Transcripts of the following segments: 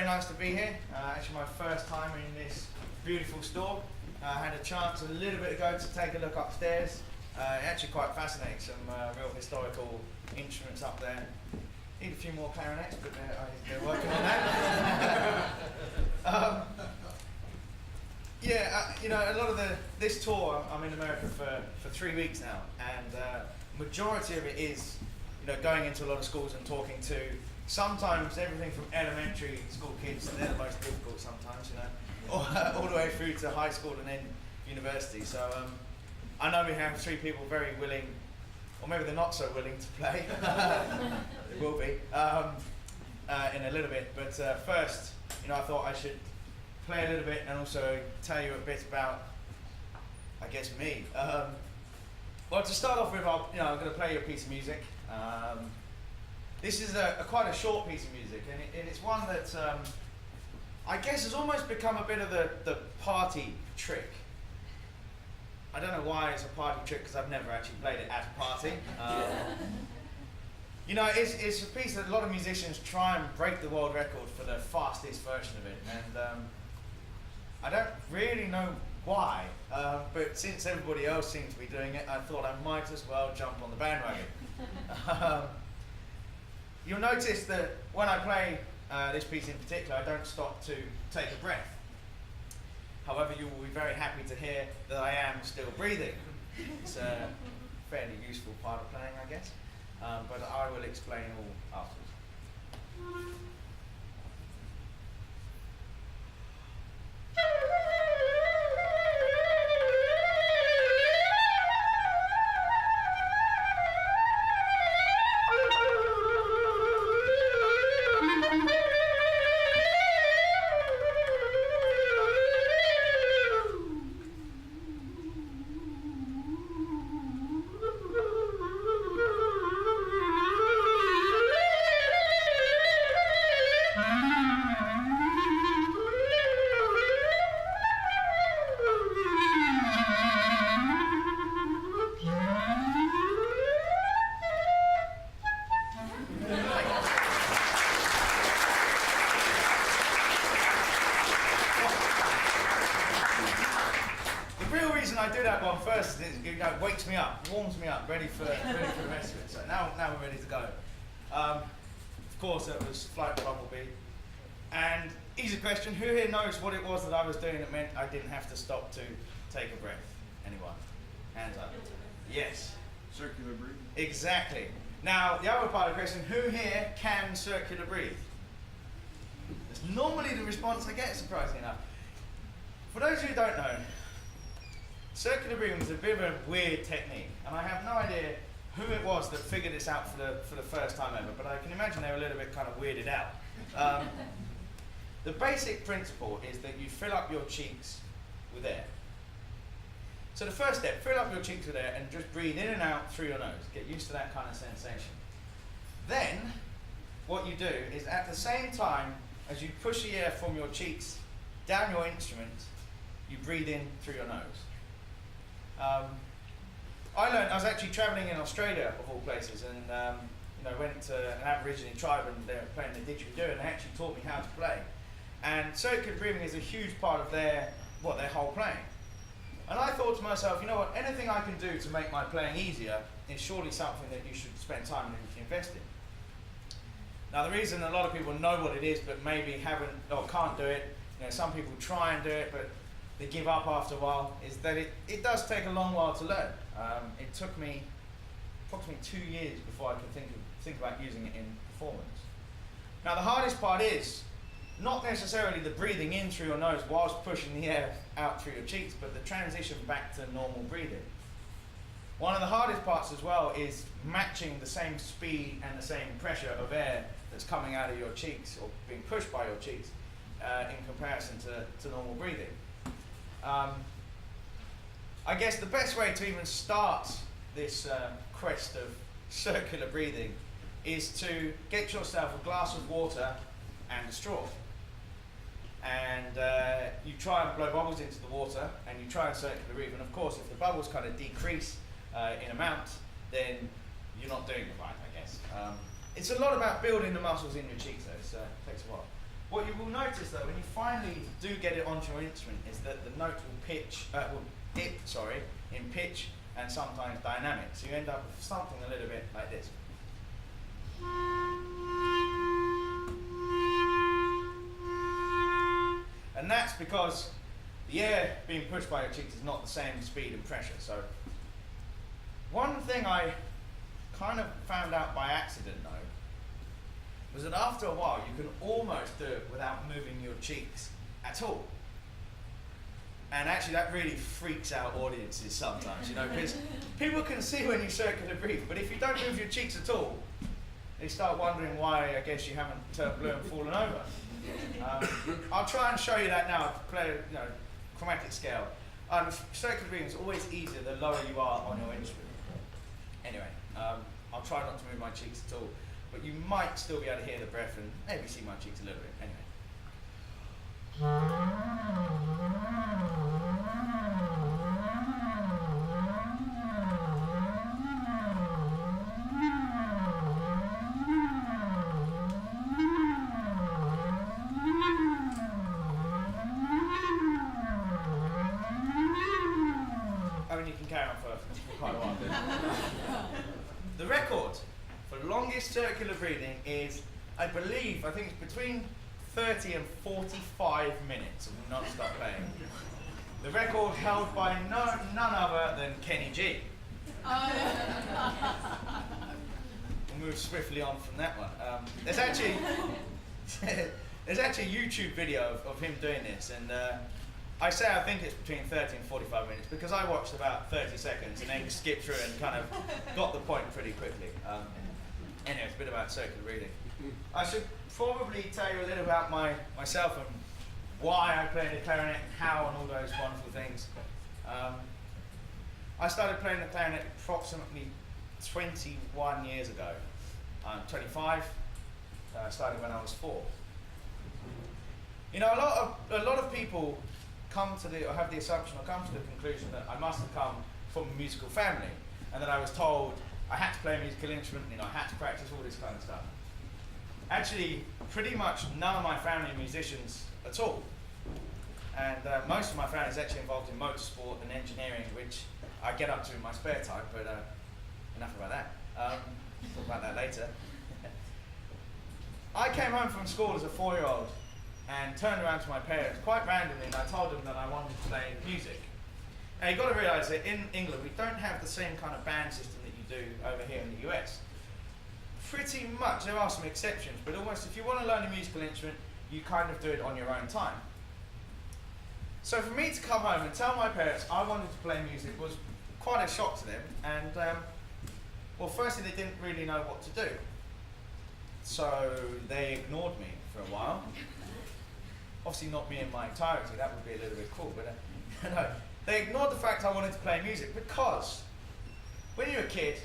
nice to be here. Actually my first time in this beautiful store. I had a chance a little bit ago to take a look upstairs. Actually quite fascinating, some real historical instruments up there. Need a few more clarinets, but they're working on that. You know, a lot of this tour, I'm in America for 3 weeks now, and majority of it is, you know, going into a lot of schools and talking to sometimes everything from elementary school kids, and they're the most difficult sometimes, you know, all the way through to high school and then university. So I know we have 3 people very willing, or maybe they're not so willing to play. They will be in a little bit. But first, you know, I thought I should play a little bit and also tell you a bit about, I guess, me. Well, to start off with, I'm going to play you a piece of music. This is quite a short piece of music, and it's one that I guess has almost become a bit of the party trick. I don't know why it's a party trick, because I've never actually played it at a party. You know, it's a piece that a lot of musicians try and break the world record for the fastest version of it, and I don't really know why, but since everybody else seems to be doing it, I thought I might as well jump on the bandwagon. You'll notice that when I play this piece in particular, I don't stop to take a breath. However, you will be very happy to hear that I am still breathing. It's a fairly useful part of playing, I guess, but I will explain all afterwards. It wakes me up, warms me up, ready for the rest of it. So now we're ready to go. Of course, that was Flight Bumblebee. And easy question: who here knows what it was that I was doing that meant I didn't have to stop to take a breath? Anyone? Hands up. Yes. Circular breathing. Exactly. Now, the other part of the question: who here can circular breathe? That's normally the response I get, surprisingly enough. For those who don't know, circular breathing is a bit of a weird technique, and I have no idea who it was that figured this out for the first time ever, but I can imagine they were a little bit kind of weirded out. The basic principle is that you fill up your cheeks with air. So the first step, fill up your cheeks with air and just breathe in and out through your nose. Get used to that kind of sensation. Then, what you do is at the same time as you push the air from your cheeks down your instrument, you breathe in through your nose. I was actually travelling in Australia, of all places, and you know, went to an Aborigine tribe, and they were playing the didgeridoo, and they actually taught me how to play. And circular breathing is a huge part of their whole playing. And I thought to myself, you know what, anything I can do to make my playing easier is surely something that you should spend time and invest in. Now, the reason a lot of people know what it is, but maybe haven't or can't do it, you know, some people try and do it, but they give up after a while, is that it does take a long while to learn. It took me approximately 2 years before I could think about using it in performance. Now, the hardest part is not necessarily the breathing in through your nose whilst pushing the air out through your cheeks, but the transition back to normal breathing. One of the hardest parts as well is matching the same speed and the same pressure of air that's coming out of your cheeks or being pushed by your cheeks in comparison to normal breathing. I guess the best way to even start this quest of circular breathing is to get yourself a glass of water and a straw. And you try and blow bubbles into the water, and you try and circular breathe. And of course, if the bubbles kind of decrease in amount, then you're not doing it right, I guess. It's a lot about building the muscles in your cheeks, though, so it takes a while. What you will notice though, when you finally do get it onto your instrument, is that the note will dip in pitch and sometimes dynamic. So you end up with something a little bit like this. And that's because the air being pushed by your cheeks is not the same speed and pressure. So one thing I kind of found out by accident though, was that after a while you can almost do it without moving your cheeks at all. And actually that really freaks out audiences sometimes, you know, because people can see when you circular breathe, but if you don't move your cheeks at all, they start wondering why, I guess, you haven't turned blue and fallen over. I'll try and show you that now. I'll play a chromatic scale. Circular breathing is always easier the lower you are on your instrument. Anyway, I'll try not to move my cheeks at all, but you might still be able to hear the breath and maybe see my cheeks a little bit. Anyway. I mean, you can carry on for quite a while. The record for longest circular breathing is, I think it's between 30 and 45 minutes of non-stop playing. The record held by none other than Kenny G. We'll move swiftly on from that one. There's actually a YouTube video of him doing this, and I say I think it's between 30 and 45 minutes because I watched about 30 seconds and then skipped through and kind of got the point pretty quickly. Anyway, it's a bit about circular breathing. I should probably tell you a little about myself and why I play the clarinet and how and all those wonderful things. I started playing the clarinet approximately 21 years ago. I'm 25. I started when I was 4. You know, a lot of people have the assumption or come to the conclusion that I must have come from a musical family and that I was told I had to play a musical instrument, you know, I had to practice all this kind of stuff. Actually, pretty much none of my family are musicians at all. And most of my family is actually involved in motorsport and engineering, which I get up to in my spare time, but enough about that. Talk about that later. I came home from school as a 4-year-old and turned around to my parents quite randomly and I told them that I wanted to play music. Now you've got to realise that in England we don't have the same kind of band system that you do over here in the US. Pretty much, there are some exceptions, but almost if you want to learn a musical instrument, you kind of do it on your own time. So for me to come home and tell my parents I wanted to play music was quite a shock to them, and well, firstly they didn't really know what to do. So they ignored me for a while. Obviously not me in my entirety, that would be a little bit cool, but no. They ignored the fact I wanted to play music because when you're a kid,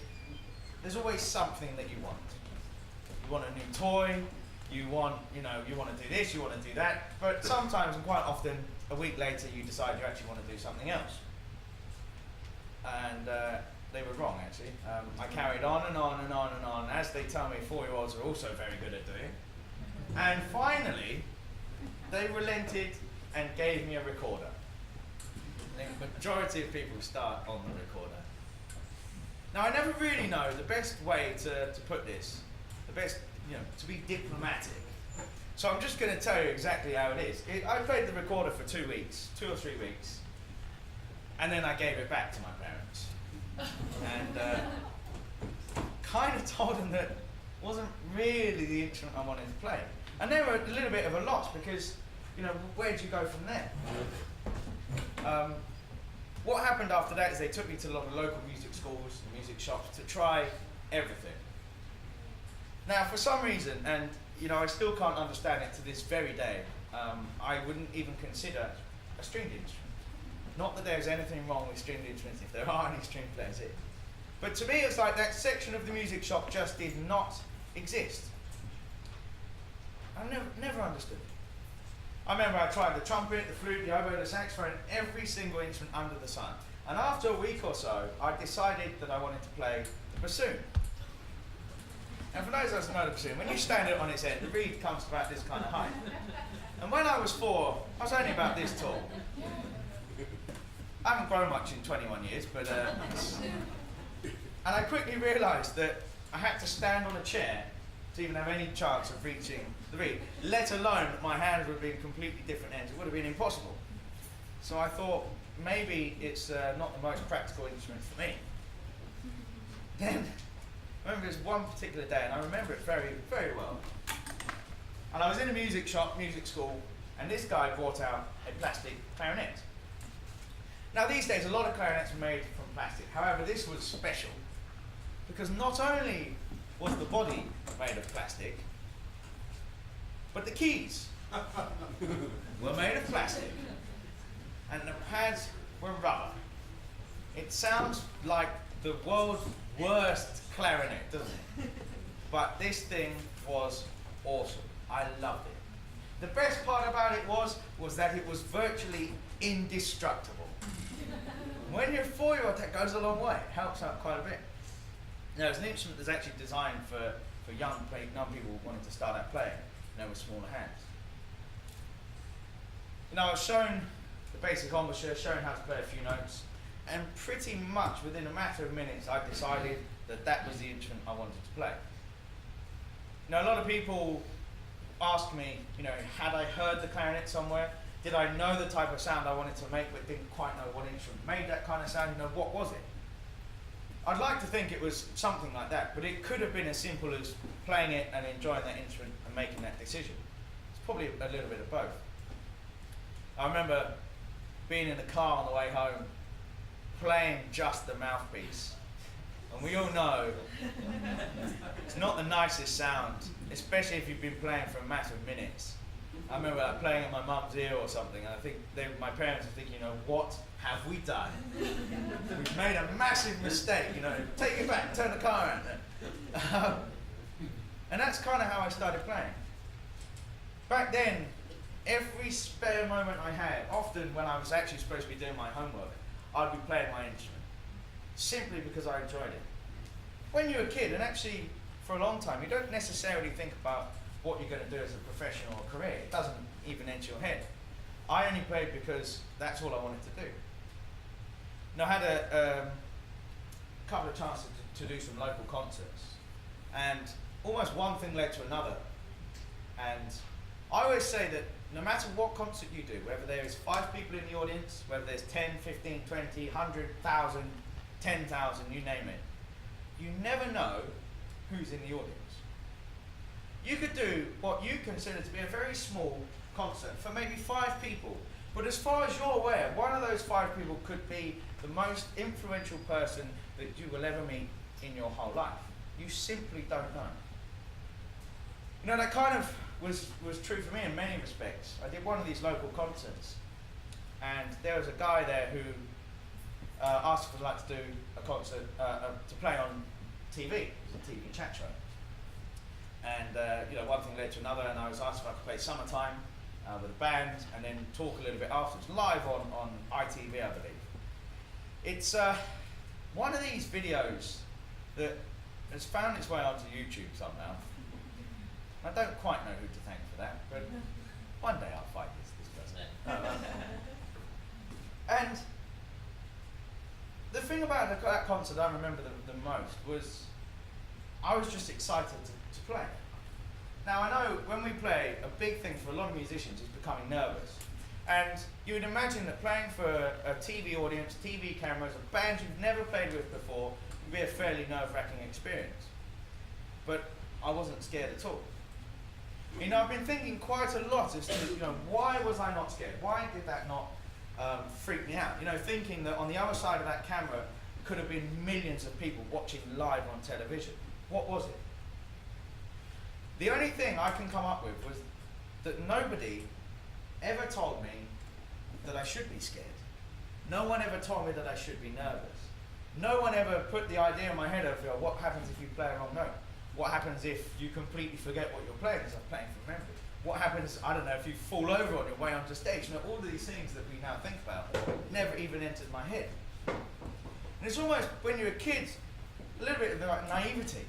there's always something that you want. You want a new toy, you want to do this, you want to do that, but sometimes and quite often, a week later, you decide you actually want to do something else. And they were wrong, actually. I carried on and on and on and on, as they tell me 4-year-olds are also very good at doing. And finally, they relented and gave me a recorder. The majority of people start on the recorder. Now, I never really know the best way to put this, to be diplomatic. So I'm just going to tell you exactly how it is. I played the recorder for 2 weeks, 2 or 3 weeks, and then I gave it back to my parents. And kind of told them that it wasn't really the instrument I wanted to play. And they were a little bit of a loss because, where'd you go from there? What happened after that is they took me to a lot of local music schools and music shops to try everything. Now, for some reason, and I still can't understand it to this very day, I wouldn't even consider a stringed instrument. Not that there's anything wrong with stringed instruments if there are any string players here. But to me, it's like that section of the music shop just did not exist. I never understood it. I remember I tried the trumpet, the flute, the oboe, the saxophone, every single instrument under the sun. And after a week or so, I decided that I wanted to play the bassoon. And for those of us who know the bassoon, when you stand it on its end, the reed comes about this kind of height. And when I was 4, I was only about this tall. I haven't grown much in 21 years, but and I quickly realised that I had to stand on a chair to even have any chance of reaching the reed, let alone that my hands would be in completely different ends. It would have been impossible. So I thought, maybe it's not the most practical instrument for me. Then, I remember this one particular day, and I remember it very, very well. And I was in a music shop, music school, and this guy brought out a plastic clarinet. Now these days, a lot of clarinets are made from plastic. However, this was special, because not only was the body made of plastic, but the keys were made of plastic, and the pads were rubber. It sounds like the world's worst clarinet, doesn't it? But this thing was awesome. I loved it. The best part about it was that it was virtually indestructible. When you're a 4-year-old, that goes a long way. It helps out quite a bit. Now, it's an instrument that's actually designed for young people wanting to start out playing, with smaller hands. I was shown the basic embouchure, shown how to play a few notes, and pretty much within a matter of minutes, I decided that that was the instrument I wanted to play. A lot of people asked me, had I heard the clarinet somewhere? Did I know the type of sound I wanted to make but didn't quite know what instrument made that kind of sound? What was it? I'd like to think it was something like that, but it could have been as simple as playing it and enjoying that instrument and making that decision. It's probably a little bit of both. I remember being in the car on the way home, playing just the mouthpiece. And we all know it's not the nicest sound, especially if you've been playing for a matter of minutes. I remember playing at my mum's ear or something, and I think my parents were thinking, what have we done? We've made a massive mistake, take it back, turn the car around. And that's kind of how I started playing. Back then, every spare moment I had, often when I was actually supposed to be doing my homework, I'd be playing my instrument, simply because I enjoyed it. When you're a kid, and actually for a long time, you don't necessarily think about what you're going to do as a profession or a career. It doesn't even enter your head. I only played because that's all I wanted to do. I had a couple of chances to do some local concerts, and almost one thing led to another. And I always say that no matter what concert you do, whether there is 5 people in the audience, whether there's 10, 15, 20, 100,000, 10,000, you name it, you never know who's in the audience. You could do what you consider to be a very small concert for maybe 5 people, but as far as you're aware, one of those 5 people could be the most influential person that you will ever meet in your whole life. You simply don't know. That kind of was true for me in many respects. I did one of these local concerts, and there was a guy there who asked if I'd like to do a concert, to play on TV. It was a TV chat show. And one thing led to another, and I was asked if I could play Summertime with a band, and then talk a little bit afterwards, live on ITV, I believe. It's one of these videos that has found its way onto YouTube somehow. I don't quite know who to thank for that, but one day I'll find this person. And the thing about that concert I remember the most was I was just excited to play. Now I know when we play, a big thing for a lot of musicians is becoming nervous. And you would imagine that playing for a TV audience, TV cameras, a band you've never played with before would be a fairly nerve-wracking experience. But I wasn't scared at all. I've been thinking quite a lot as to, why was I not scared? Why did that not freak me out? Thinking that on the other side of that camera could have been millions of people watching live on television. What was it? The only thing I can come up with was that nobody ever told me that I should be scared. No one ever told me that I should be nervous. No one ever put the idea in my head of what happens if you play a wrong note. What happens if you completely forget what you're playing because I'm playing from memory? What happens, I don't know, if you fall over on your way onto stage? All of these things that we now think about never even entered my head. And it's almost, when you're a kid, a little bit of naivety.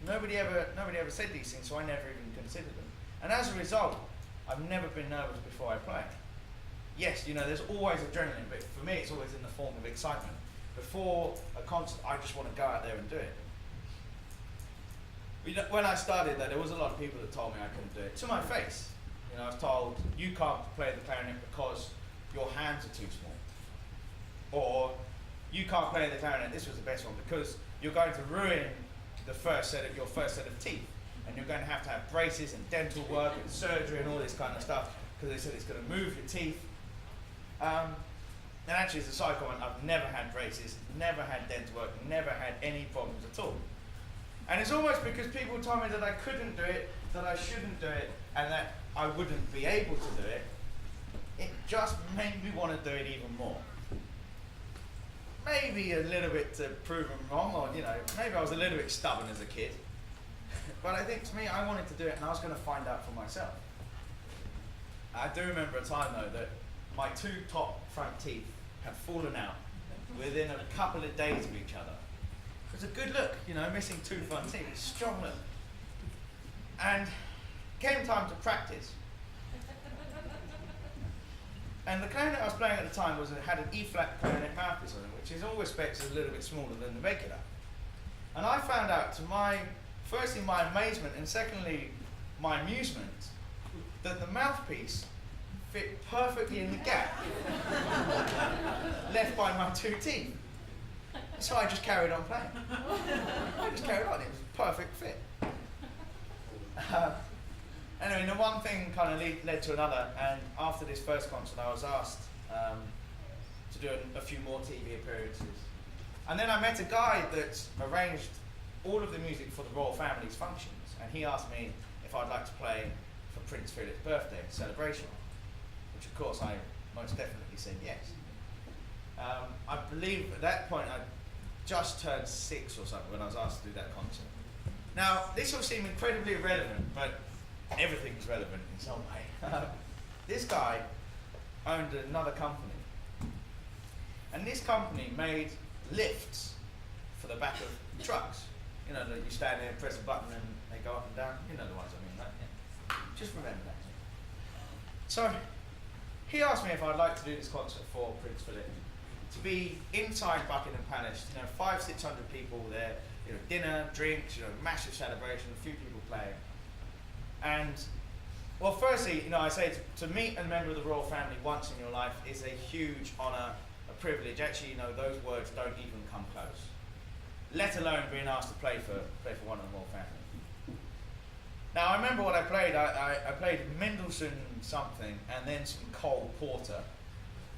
Nobody ever said these things, so I never even considered them. And as a result, I've never been nervous before I play. Yes, there's always adrenaline, but for me it's always in the form of excitement. Before a concert, I just want to go out there and do it. When I started there was a lot of people that told me I couldn't do it. To my face. I was told, you can't play the clarinet because your hands are too small. Or, you can't play the clarinet, this was the best one, because you're going to ruin your first set of teeth. And you're going to have braces and dental work and surgery and all this kind of stuff, because they said it's going to move your teeth. And actually, as a side comment, I've never had braces, never had dental work, never had any problems at all. And it's almost because people told me that I couldn't do it, that I shouldn't do it, and that I wouldn't be able to do it. It just made me want to do it even more. Maybe a little bit to prove them wrong, or maybe I was a little bit stubborn as a kid. But I think to me, I wanted to do it, and I was going to find out for myself. I do remember a time though that my two top front teeth had fallen out within a couple of days of each other. It was a good look, missing two front teeth, strong look. And came time to practice. And the clarinet I was playing at the time had an E-flat clarinet mouthpiece on it, which in all respects is a little bit smaller than the regular. And I found out, to firstly my amazement, and secondly my amusement, that the mouthpiece fit perfectly in the gap left by my two teeth. So I just carried on playing. I just carried on, it was a perfect fit. Anyway, the one thing kind of led to another, and after this first concert I was asked to do a few more TV appearances. And then I met a guy that arranged all of the music for the royal family's functions, and he asked me if I'd like to play for Prince Philip's birthday celebration, which of course I most definitely said yes. I believe at that point I just turned 6 or something when I was asked to do that concert. Now, this will seem incredibly irrelevant, but everything's relevant in some way. This guy owned another company, and this company made lifts for the back of trucks. That you stand there and press a button and they go up and down. The ones I mean, right? Yeah. Just remember that. So, he asked me if I'd like to do this concert for Prince Philip. To be inside Buckingham Palace, 500-600 people there, dinner, drinks, massive celebration, a few people playing. And, well, firstly, I say to meet a member of the royal family once in your life is a huge honour, a privilege. Actually, those words don't even come close. Let alone being asked to play for one of the royal family. Now, I remember what I played. I played Mendelssohn something, and then some Cole Porter.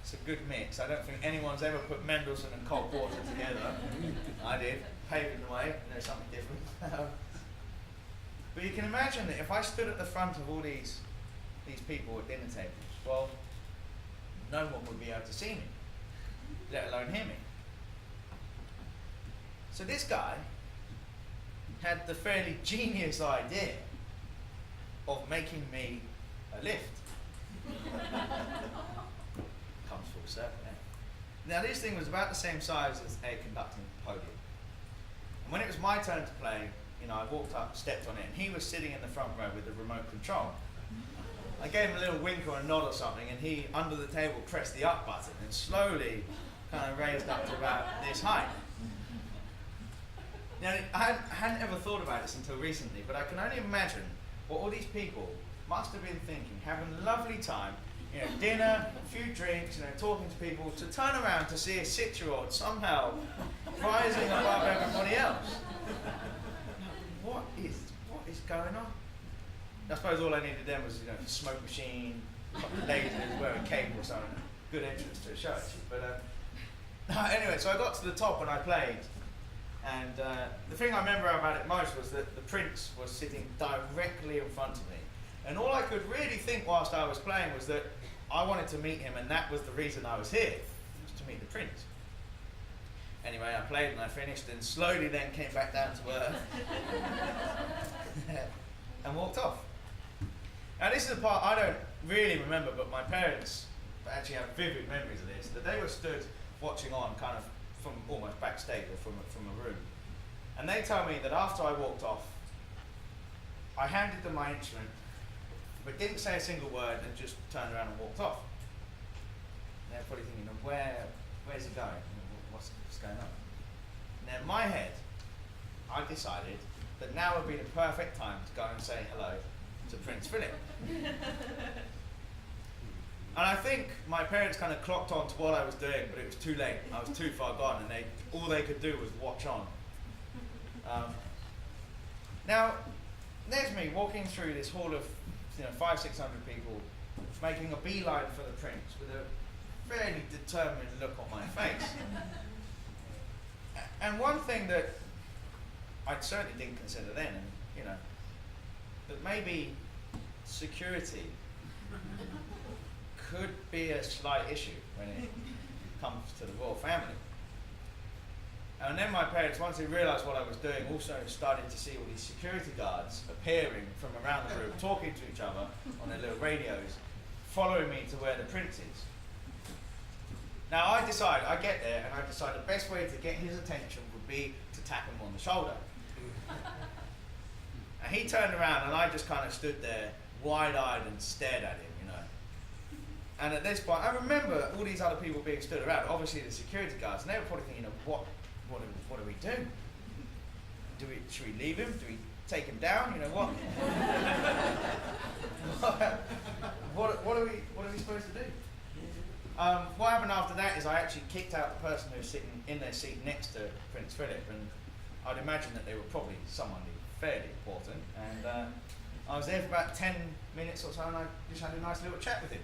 It's a good mix. I don't think anyone's ever put Mendelssohn and Cole Porter together. I did, paving the way, something different. But you can imagine that if I stood at the front of all these people at dinner tables, well, no one would be able to see me, let alone hear me. So this guy had the fairly genius idea of making me a lift. Comes full circle, eh? Now this thing was about the same size as a conducting podium. And when it was my turn to play, I walked up, stepped on it, and he was sitting in the front row with the remote control. I gave him a little wink or a nod or something, and he, under the table, pressed the up button and slowly kind of raised up to about this height. Now, I hadn't ever thought about this until recently, but I can only imagine what all these people must have been thinking, having a lovely time, dinner, a few drinks, talking to people, to turn around to see a 6-year-old somehow rising above everybody else. What is going on? I suppose all I needed then was, a smoke machine, a couple of ladies wearing a cape or something. Good entrance to a show, actually. But anyway, so I got to the top and I played. And the thing I remember about it most was that the Prince was sitting directly in front of me. And all I could really think whilst I was playing was that I wanted to meet him, and that was the reason I was here, was to meet the Prince. Anyway, I played and I finished, and slowly then came back down to earth and walked off. Now this is the part I don't really remember, but my parents actually have vivid memories of this, that they were stood watching on kind of from almost backstage or from a room. And they tell me that after I walked off, I handed them my instrument, but didn't say a single word and just turned around and walked off. And they're probably thinking, where's he going? What's going on? And in my head, I decided that now would be the perfect time to go and say hello to Prince Philip. And I think my parents kind of clocked on to what I was doing, but it was too late. I was too far gone, and all they could do was watch on. Now, there's me walking through this hall of 500-600 people, making a beeline for the Prince with a fairly determined look on my face. And one thing that I certainly didn't consider then, that maybe security could be a slight issue when it comes to the royal family. And then my parents, once they realised what I was doing, also started to see all these security guards appearing from around the room, talking to each other on their little radios, following me to where the Prince is. Now I get there and I decide the best way to get his attention would be to tap him on the shoulder. And he turned around and I just kind of stood there, wide-eyed, and stared at him, And at this point, I remember all these other people being stood around, obviously the security guards, and they were probably thinking, what do we do? Should we leave him? Do we take him down? What? what are we supposed to do? What happened after that is I actually kicked out the person who was sitting in their seat next to Prince Philip, and I'd imagine that they were probably someone fairly important. And I was there for about 10 minutes or so, and I just had a nice little chat with him.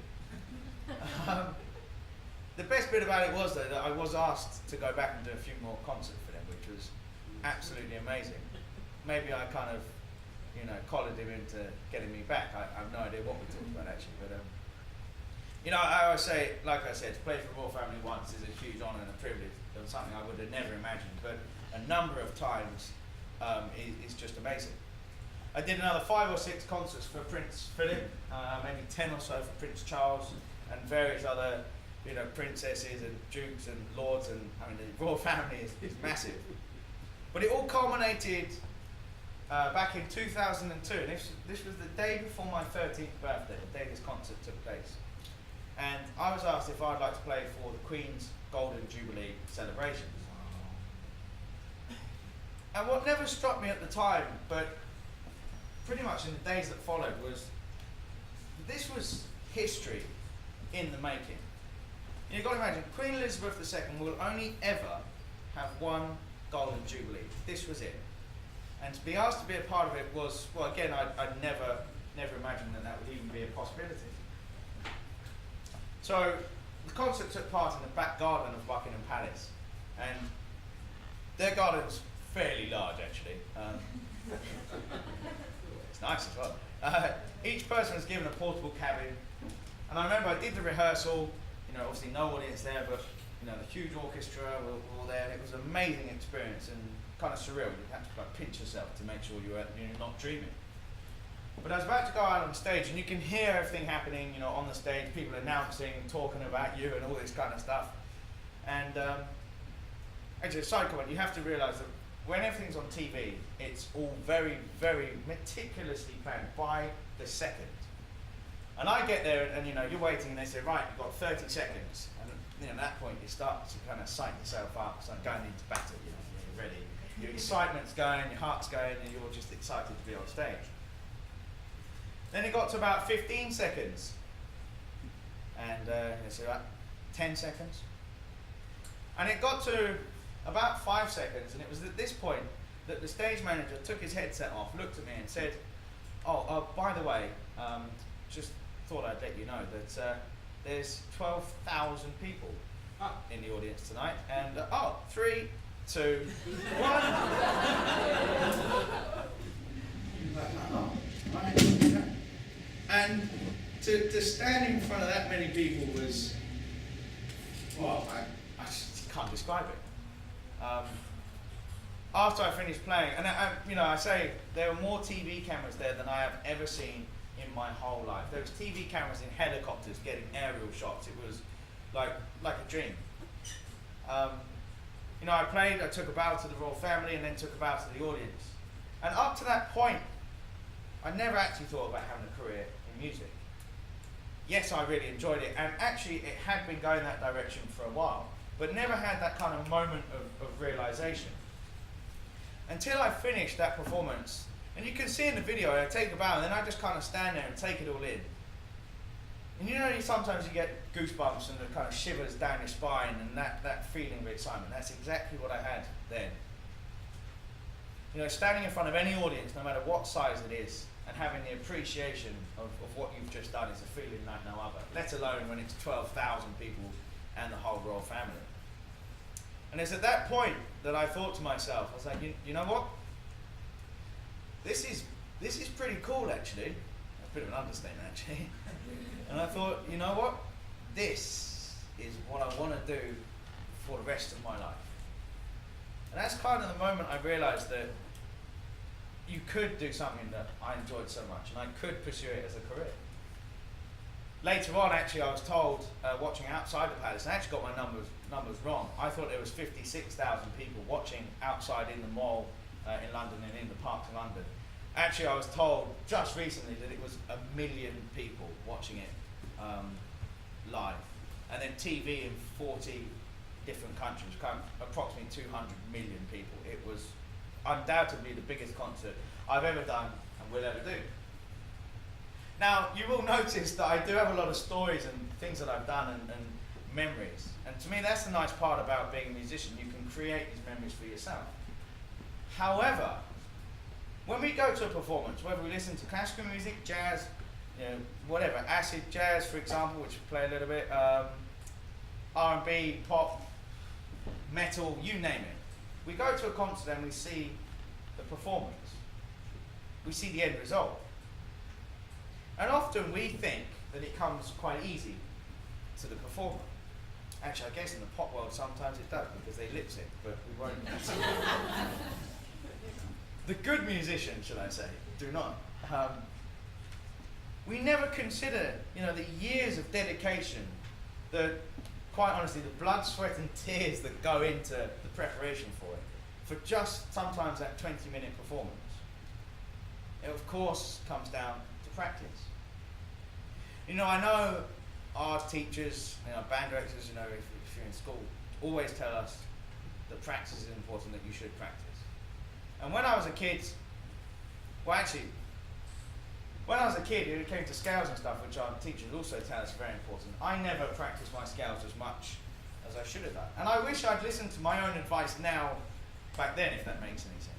The best bit about it was though that I was asked to go back and do a few more concerts for them, which was absolutely amazing. Maybe I kind of, collared him into getting me back. I have no idea what we talked about actually, but I always say, like I said, to play for the royal family once is a huge honour and a privilege. It was something I would have never imagined, but a number of times is just amazing. I did another 5 or 6 concerts for Prince Philip, maybe 10 or so for Prince Charles, and various other, princesses and dukes and lords, and the royal family is massive. But it all culminated back in 2002, and this was the day before my 13th birthday, the day this concert took place. And I was asked if I'd like to play for the Queen's Golden Jubilee celebrations. And what never struck me at the time, but pretty much in the days that followed, was this was history in the making. You've got to imagine, Queen Elizabeth II will only ever have one Golden Jubilee. This was it. And to be asked to be a part of it was, well, again, I'd never imagined that would even be a possibility. So the concert took part in the back garden of Buckingham Palace, and their garden's fairly large actually. It's nice as well. Each person was given a portable cabin, and I remember I did the rehearsal, obviously no audience there, but the huge orchestra were all there, and it was an amazing experience and kind of surreal. You had to pinch yourself to make sure you're not dreaming. But I was about to go out on stage, and you can hear everything happening, on the stage, people announcing, talking about you, and all this kind of stuff. And actually, a side comment: you have to realise that when everything's on TV, it's all very, very meticulously planned by the second. And I get there, and you're waiting, and they say, right, you've got 30 seconds, and at that point you start to kind of psych yourself up, so going into battle, you're ready. Your excitement's going, your heart's going, and you're just excited to be on stage. Then it got to about 15 seconds, and they said, right, 10 seconds. And it got to about 5 seconds, and it was at this point that the stage manager took his headset off, looked at me and said, by the way, just thought I'd let you know that there's 12,000 people in the audience tonight, and 3, 2, 1. And to stand in front of that many people was, well, I just can't describe it. After I finished playing, and I say there were more TV cameras there than I have ever seen in my whole life. There was TV cameras in helicopters getting aerial shots. It was like a dream. You know, I took a bow to the royal family and then took a bow to the audience. And up to that point, I never actually thought about having a career in music. Yes, I really enjoyed it, and actually it had been going that direction for a while, but never had that kind of moment of realization. Until I finished that performance, and you can see in the video, I take a bow and then I just kind of stand there and take it all in. And you know, sometimes you get goosebumps and the kind of shivers down your spine and that feeling of excitement. That's exactly what I had then. You know, standing in front of any audience, no matter what size it is, and having the appreciation of what you've just done is a feeling like no other, let alone when it's 12,000 people and the whole royal family. And it's at that point that I thought to myself, I was like, you know what? This is pretty cool, actually. That's a bit of an understatement, actually. And I thought, you know what? This is what I want to do for the rest of my life. And that's kind of the moment I realized that you could do something that I enjoyed so much, and I could pursue it as a career. Later on, actually, I was told, watching outside the palace, and I actually got my numbers wrong. I thought there was 56,000 people watching outside in the mall in London and in the parks in London. Actually, I was told just recently that it was 1 million people watching it live. And then TV in 40 different countries, approximately 200 million people. It was undoubtedly the biggest concert I've ever done and will ever do. Now, you will notice that I do have a lot of stories and things that I've done and memories. And to me, that's the nice part about being a musician. You can create these memories for yourself. However, when we go to a performance, whether we listen to classical music, jazz, you know, whatever, acid jazz, for example, which we play a little bit, R&B, pop, metal, you name it. We go to a concert and we see the performance. We see the end result. And often we think that it comes quite easy to the performer. Actually, I guess in the pop world sometimes it does because they lip sync, but we won't. The good musicians, should I say, do not. We never consider, you know, the years of dedication, quite honestly, the blood, sweat and tears that go into the preparation for it, for just sometimes that 20-minute performance. It of course comes down to practice. You know, I know art teachers, you know, band directors, you know, if you're in school, always tell us that practice is important, that you should practice. And when I was a kid, well actually, when I was a kid, it came to scales and stuff, which our teachers also tell us are very important. I never practiced my scales as much as I should have done. And I wish I'd listened to my own advice now, back then, if that makes any sense.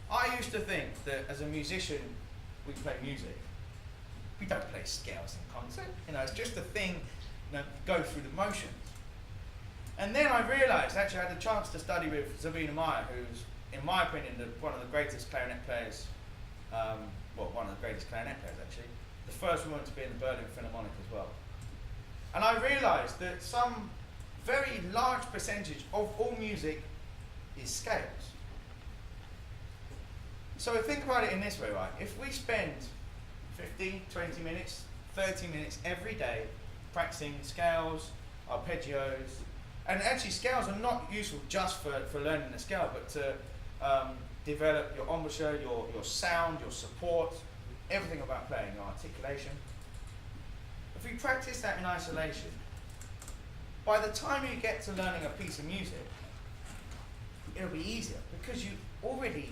I used to think that as a musician, we play music. We don't play scales in concert. You know, it's just a thing, you know, go through the motions. And then I realized, actually I had a chance to study with Sabina Meyer, who's, in my opinion, one of the greatest clarinet players, one of the greatest clarinet players actually, the first woman to be in the Berlin Philharmonic as well. And I realized that some very large percentage of all music is scales. So think about it in this way, right? If we spend 15, 20 minutes, 30 minutes every day practicing scales, arpeggios, and actually scales are not useful just for learning the scale, but to develop your embouchure, your sound, your support, everything about playing, your articulation. If we practice that in isolation, by the time you get to learning a piece of music, it'll be easier because you already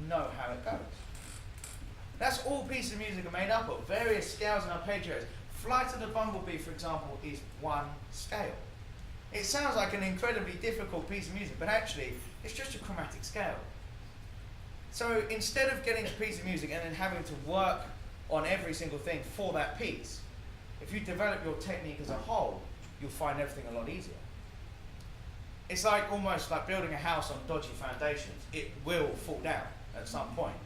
know how it goes. That's all pieces of music are made up of, various scales and arpeggios. Flight of the Bumblebee, for example, is one scale. It sounds like an incredibly difficult piece of music, but actually, it's just a chromatic scale. So instead of getting a piece of music and then having to work on every single thing for that piece, if you develop your technique as a whole, you'll find everything a lot easier. It's like almost like building a house on dodgy foundations. It will fall down at some point.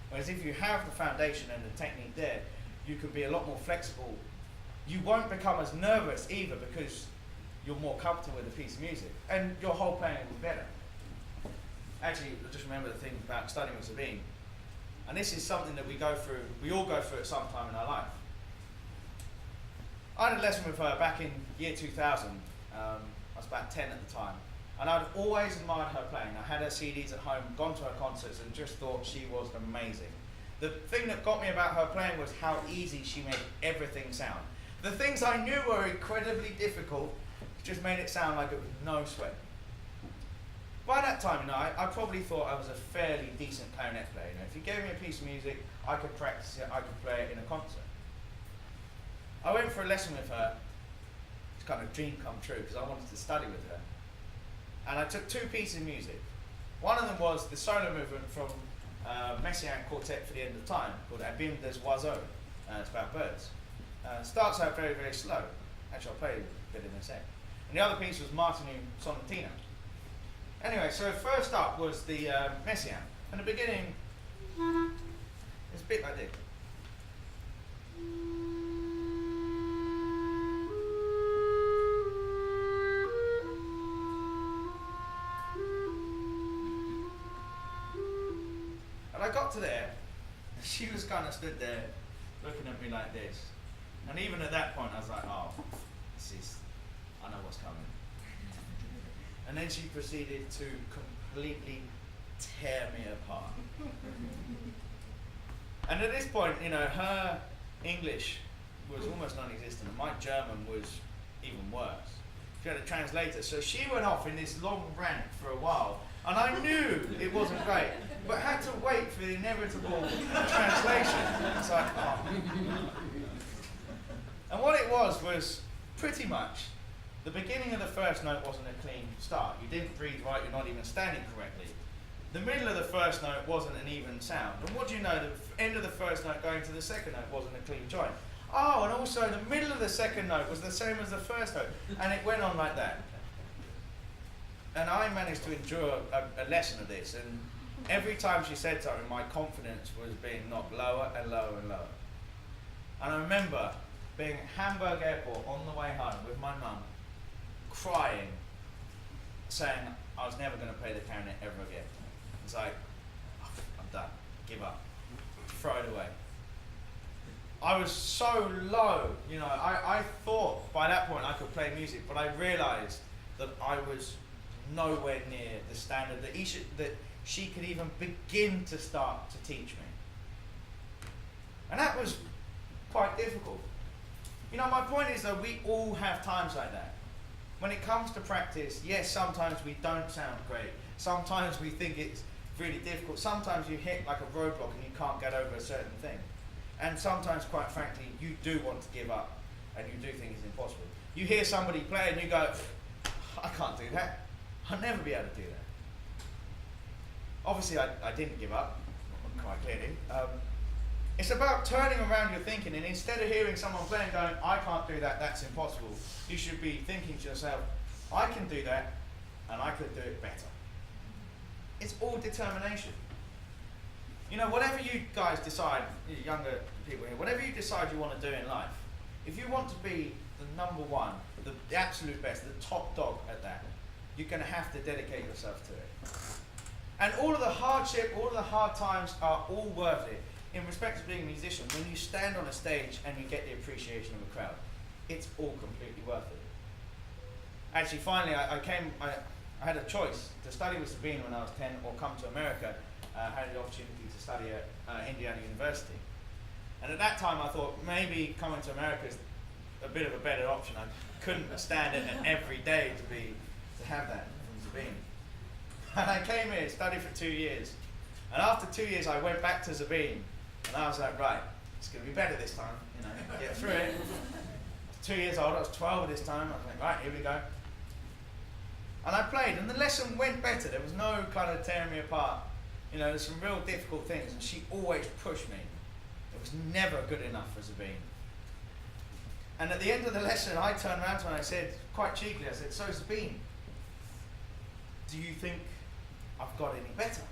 Whereas if you have the foundation and the technique there, you can be a lot more flexible. You won't become as nervous either because you're more comfortable with a piece of music, and your whole playing will be better. Actually, I just remember the thing about studying with Sabine, and this is something that we all go through at some time in our life. I had a lesson with her back in year 2000. I was about 10 at the time, And I'd always admired her playing. I had her CDs at home, gone to her concerts, and just thought she was amazing. The thing that got me about her playing was how easy she made everything sound. The things I knew were incredibly difficult just made it sound like it was no sweat. By that time, I probably thought I was a fairly decent clarinet player. If you gave me a piece of music, I could practice it, I could play it in a concert. I went for a lesson with her. It's kind of a dream come true because I wanted to study with her. And I took 2 pieces of music. One of them was the solo movement from Messiaen Quartet for the End of Time, called Abîme des Oiseaux. It's about birds. Starts out very, very slow. Actually, I'll play a bit in a sec. And the other piece was Martinu Sonatina. Anyway, so first up was the Messiaen. In the beginning, it's a bit like this. And I got to there, and she was kind of stood there, looking at me like this. And even at that point, I was like, oh, I know what's coming. And then she proceeded to completely tear me apart. And at this point, her English was almost non-existent. My German was even worse. She had a translator, so she went off in this long rant for a while, and I knew it wasn't great, but had to wait for the inevitable translation. It's like, oh. And what it was pretty much the beginning of the first note wasn't a clean start. You didn't breathe right, you're not even standing correctly. The middle of the first note wasn't an even sound. And what do you know, the end of the first note going to the second note wasn't a clean joint. Oh, and also the middle of the second note was the same as the first note. And it went on like that. And I managed to endure a lesson of this. And every time she said something, my confidence was being knocked lower and lower and lower. And I remember being at Hamburg Airport on the way home with my mum, crying, saying I was never going to play the clarinet ever again. It's like, oh, I'm done, give up, throw it away. I was so low, I thought by that point I could play music, but I realised that I was nowhere near the standard that she could even begin to start to teach me. And that was quite difficult. My point is that we all have times like that. When it comes to practice, yes, sometimes we don't sound great. Sometimes we think it's really difficult. Sometimes you hit like a roadblock and you can't get over a certain thing. And sometimes, quite frankly, you do want to give up and you do think it's impossible. You hear somebody play and you go, I can't do that. I'll never be able to do that. Obviously, I didn't give up, quite clearly. It's about turning around your thinking, and instead of hearing someone play and going, I can't do that, that's impossible, you should be thinking to yourself, I can do that, and I could do it better. It's all determination. Whatever you guys decide, you younger people here, whatever you decide you want to do in life, if you want to be the number one, the absolute best, the top dog at that, you're going to have to dedicate yourself to it. And all of the hardship, all of the hard times are all worth it. In respect to being a musician, when you stand on a stage and you get the appreciation of a crowd, it's all completely worth it. Actually, finally, I had a choice to study with Sabine when I was 10 or come to America. I had the opportunity to study at Indiana University. And at that time, I thought maybe coming to America is a bit of a better option. I couldn't stand it every day to have that from Sabine. And I came here, studied for 2 years. And after 2 years, I went back to Sabine. And I was like, right, it's going to be better this time, get through it. 2 years old, I was 12 at this time. I was like, right, here we go. And I played, and the lesson went better. There was no kind of tearing me apart. There's some real difficult things, and she always pushed me. It was never good enough for Sabine. And at the end of the lesson, I turned around to her and I said, quite cheekily, I said, so Sabine, do you think I've got any better?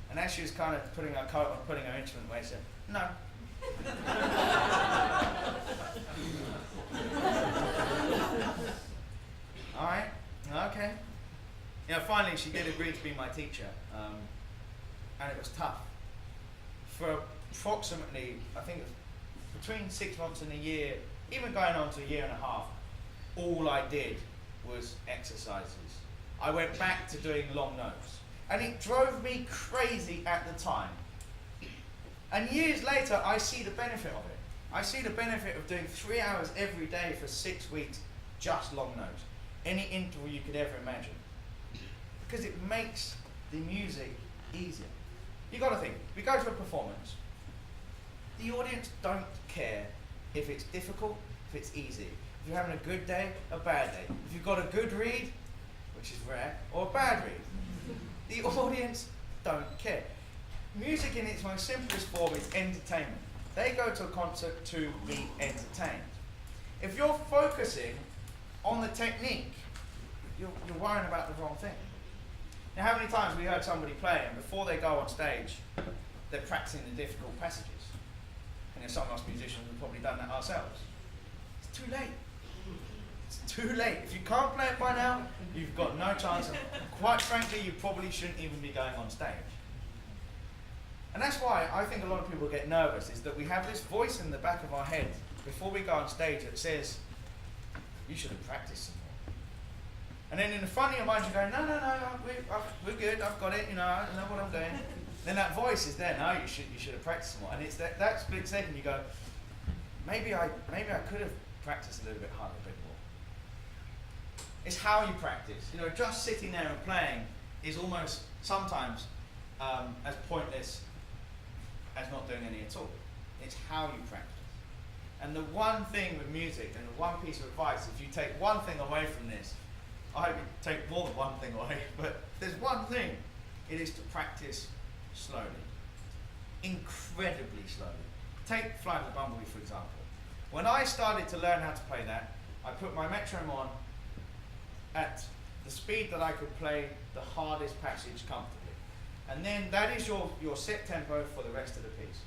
And as she was kind of putting her coat on, putting her instrument away, she said, no. All right, okay. Finally she did agree to be my teacher, and it was tough. For approximately, I think it was between 6 months and a year, even going on to a year and a half, all I did was exercises. I went back to doing long notes. And it drove me crazy at the time. And years later, I see the benefit of it. I see the benefit of doing 3 hours every day for 6 weeks, just long notes. Any interval you could ever imagine. Because it makes the music easier. You got to think, we go to a performance, the audience don't care if it's difficult, if it's easy. If you're having a good day, a bad day. If you've got a good read, which is rare, or a bad read. The audience don't care. Music in its most simplest form is entertainment. They go to a concert to be entertained. If you're focusing on the technique, you're worrying about the wrong thing. Now, how many times have we heard somebody play and before they go on stage, they're practicing the difficult passages? And some of us musicians have probably done that ourselves. It's too late. It's too late. If you can't play it by now, you've got no chance. And quite frankly, you probably shouldn't even be going on stage. And that's why I think a lot of people get nervous, is that we have this voice in the back of our head before we go on stage that says, you should have practiced some more. And then in the front of your mind you're going, no, we're good, I've got it, I know what I'm doing. Then that voice is there, no, you should have practiced some more. And it's that split second you go, maybe I could have practiced a little bit harder, a bit more. It's how you practice. Just sitting there and playing is almost sometimes as pointless as not doing any at all. It's how you practice. And the one thing with music, and the one piece of advice, if you take one thing away from this, I hope you take more than one thing away, but there's one thing, it is to practice slowly. Incredibly slowly. Take Fly the Bumblebee, for example. When I started to learn how to play that, I put my metronome on at the speed that I could play the hardest passage comfortably. And then that is your set tempo for the rest of the piece.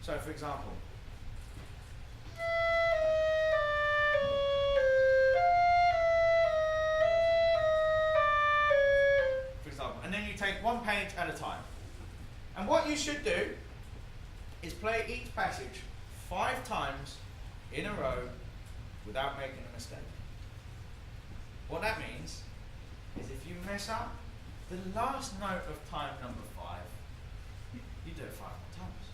So for example, and then you take one page at a time. And what you should do is play each passage 5 times in a row without making a mistake. What that means is if you mess up the last note of time number 5, you do it 5 more times.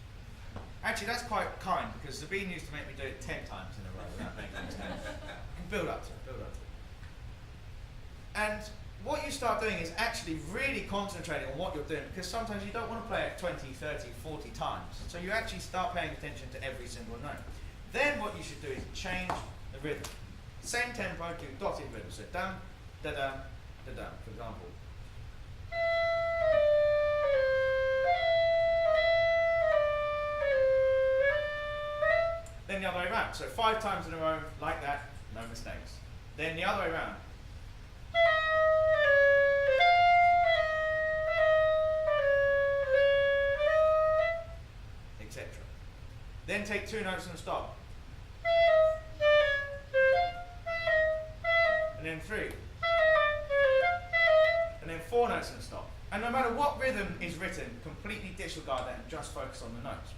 Actually, that's quite kind, because Sabine used to make me do it 10 times in a row without making a mistake. You can build up to it, build up to it. And what you start doing is actually really concentrating on what you're doing, because sometimes you don't want to play it 20, 30, 40 times. So you actually start paying attention to every single note. Then what you should do is change the rhythm. Same tempo to dotted rhythm. So dum, da dum, da dum, for example. Then the other way around. So 5 times in a row, like that, no mistakes. Then the other way around. Etc. Then take 2 notes and stop. And then 3. And then 4 notes and stop. And no matter what rhythm is written, completely disregard that and just focus on the notes.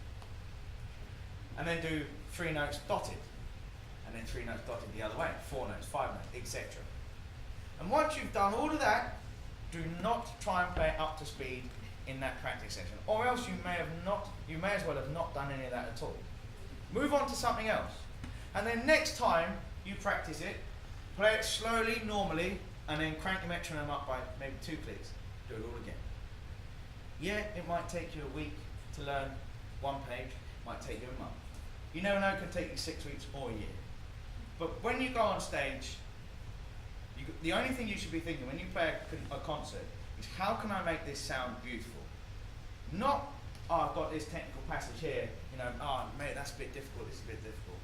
And then do 3 notes dotted. And then 3 notes dotted the other way. 4 notes, 5 notes, etc. And once you've done all of that, do not try and play it up to speed in that practice section, or else you may as well have not done any of that at all. Move on to something else. And then next time you practice it, play it slowly, normally, and then crank your metronome up by maybe 2 clicks. Do it all again. Yeah, it might take you a week to learn 1 page, it might take you a month. You never know, it can take you 6 weeks or a year. But when you go on stage, the only thing you should be thinking when you play a concert is, how can I make this sound beautiful? Not, oh, I've got this technical passage here, oh, mate, that's a bit difficult, this is a bit difficult.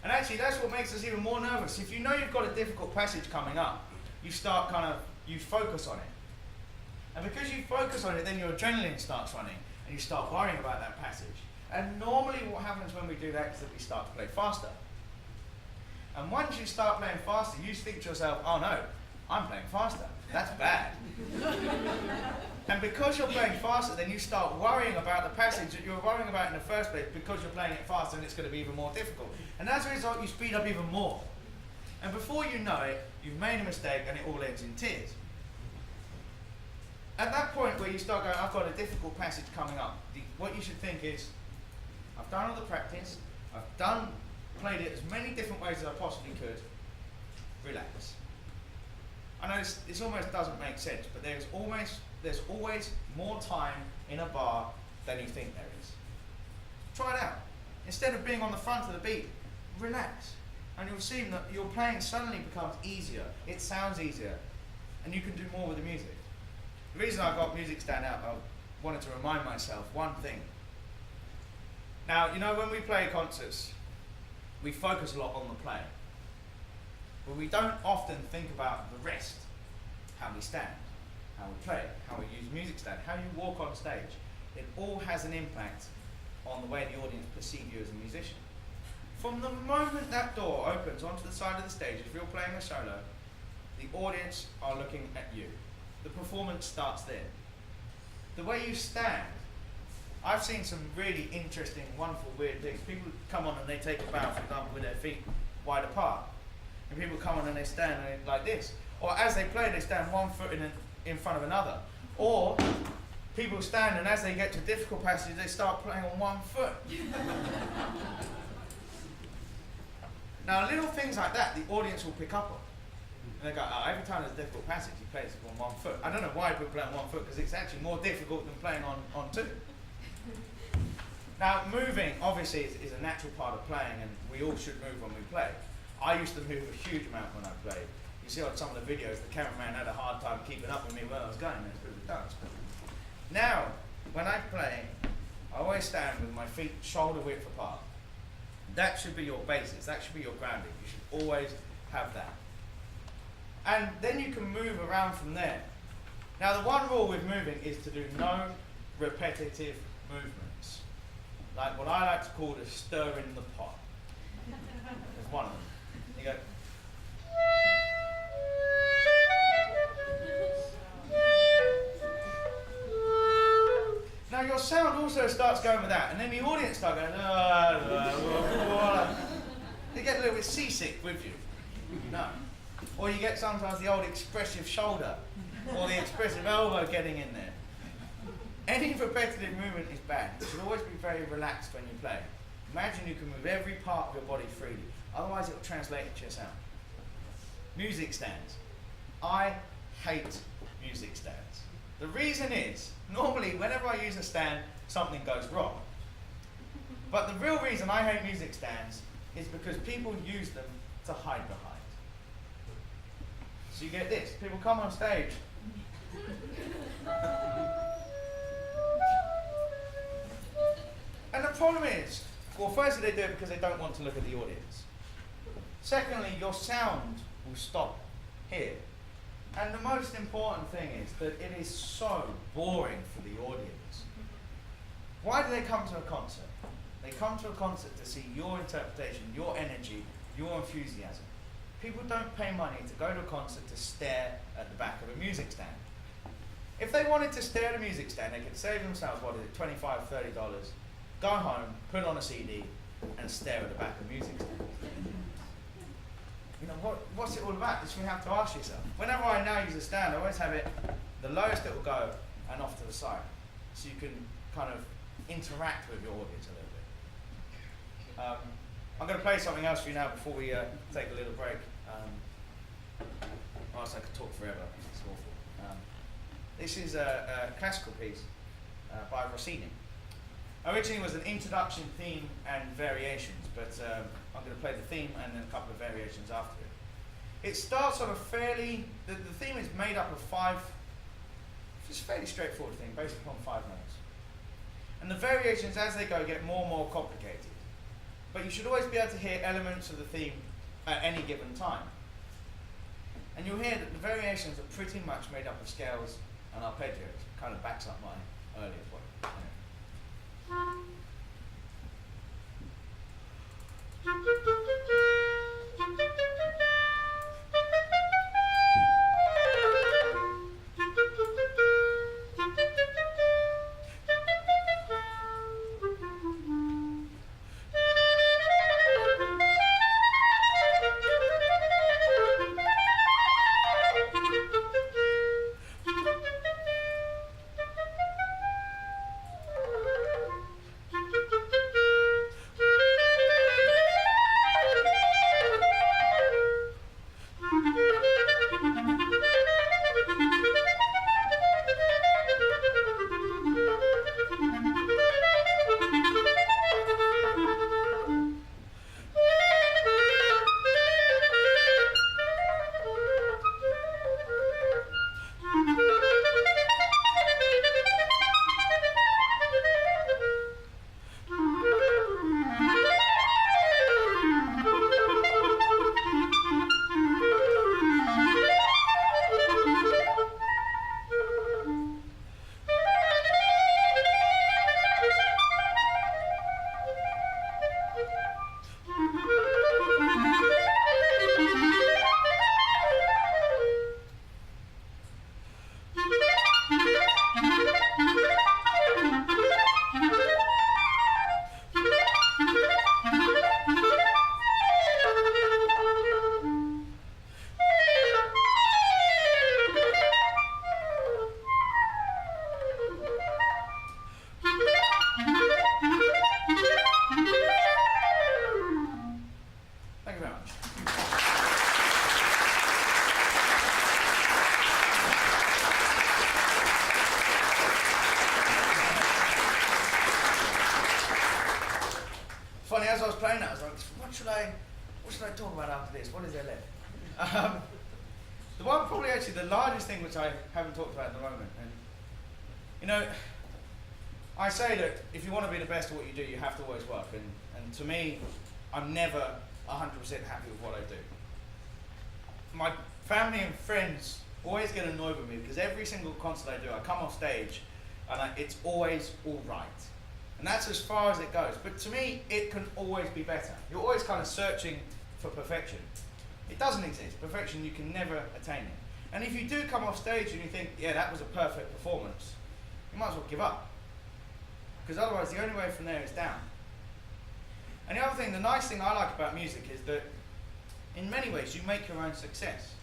And actually, that's what makes us even more nervous. If you know you've got a difficult passage coming up, you start you focus on it. And because you focus on it, then your adrenaline starts running, and you start worrying about that passage. And normally what happens when we do that is that we start to play faster. And once you start playing faster, you think to yourself, oh no, I'm playing faster. That's bad. And because you're playing faster, then you start worrying about the passage that you were worrying about in the first place, because you're playing it faster and it's going to be even more difficult. And as a result, you speed up even more. And before you know it, you've made a mistake and it all ends in tears. At that point where you start going, I've got a difficult passage coming up, what you should think is, I've done all the practice, played it as many different ways as I possibly could, relax. I know this almost doesn't make sense, but there's always more time in a bar than you think there is. Try it out. Instead of being on the front of the beat, relax. And you'll see that your playing suddenly becomes easier, it sounds easier, and you can do more with the music. The reason I got music stand out, I wanted to remind myself one thing. Now, you know, when we play concerts, we focus a lot on the playing. But we don't often think about the rest. How we stand, how we play, how we use music stand, how you walk on stage. It all has an impact on the way the audience perceive you as a musician. From the moment that door opens onto the side of the stage, if you're playing a solo, the audience are looking at you. The performance starts there. The way you stand, I've seen some really interesting, wonderful, weird things. People come on and they take a bow, for example, with their feet wide apart. And people come on and they stand like this. Or as they play, they stand one foot in front of another. Or people stand and as they get to difficult passages, they start playing on one foot. Now, little things like that, the audience will pick up on. And they go, oh, every time there's a difficult passage, he plays on one foot. I don't know why people play on one foot, because it's actually more difficult than playing on two. Now, moving, obviously, is a natural part of playing, and we all should move when we play. I used to move a huge amount when I played. You see on some of the videos, the cameraman had a hard time keeping up with me where I was going, and it's a bit of a dance. Now, when I play, I always stand with my feet shoulder width apart. That should be your basis, that should be your grounding. You should always have that. And then you can move around from there. Now, the one rule with moving is to do no repetitive movements. Like what I like to call the stir in the pot. There's one of them. You go. Now your sound also starts going with that, and then the audience start going, they get a little bit seasick with you. No. Or you get sometimes the old expressive shoulder, or the expressive elbow getting in there. Any repetitive movement is bad. You should always be very relaxed when you play. Imagine you can move every part of your body freely. Otherwise it will translate into your sound. Music stands. I hate music stands. The reason is, normally whenever I use a stand, something goes wrong. But the real reason I hate music stands is because people use them to hide behind. So you get this, people come on stage. And the problem is, well, firstly they do it because they don't want to look at the audience. Secondly, your sound will stop here. And the most important thing is that it is so boring for the audience. Why do they come to a concert? They come to a concert to see your interpretation, your energy, your enthusiasm. People don't pay money to go to a concert to stare at the back of a music stand. If they wanted to stare at a music stand, they could save themselves, what is it, $25, $30, go home, put on a CD, and stare at the back of a music stand. You know, what's it all about? This you have to ask yourself. Whenever I now use a stand, I always have it the lowest it will go and off to the side. So you can kind of interact with your audience a little bit. I'm going to play something else for you now before we take a little break. Or else I could talk forever. It's awful. This is a classical piece by Rossini. Originally it was an introduction, theme, and variations, but I'm going to play the theme and then a couple of variations after it. It starts on a fairly, the theme is made up of five, it's a fairly straightforward thing, based upon 5 notes. And the variations as they go get more and more complicated. But you should always be able to hear elements of the theme at any given time. And you'll hear that the variations are pretty much made up of scales and arpeggios. It kind of backs up my earlier point. should I talk about after this? What is there left? The one probably actually the largest thing which I haven't talked about at the moment, and you know, I say that if you want to be the best at what you do, you have to always work, and to me, I'm never 100% happy with what I do. My family and friends always get annoyed with me because every single concert I do, I come off stage and it's always all right. And that's as far as it goes. But to me, it can always be better. You're always kind of searching for perfection. It doesn't exist. Perfection, you can never attain it. And if you do come off stage and you think, yeah, that was a perfect performance, you might as well give up. Because otherwise, the only way from there is down. And the other thing, the nice thing I like about music is that in many ways, you make your own success.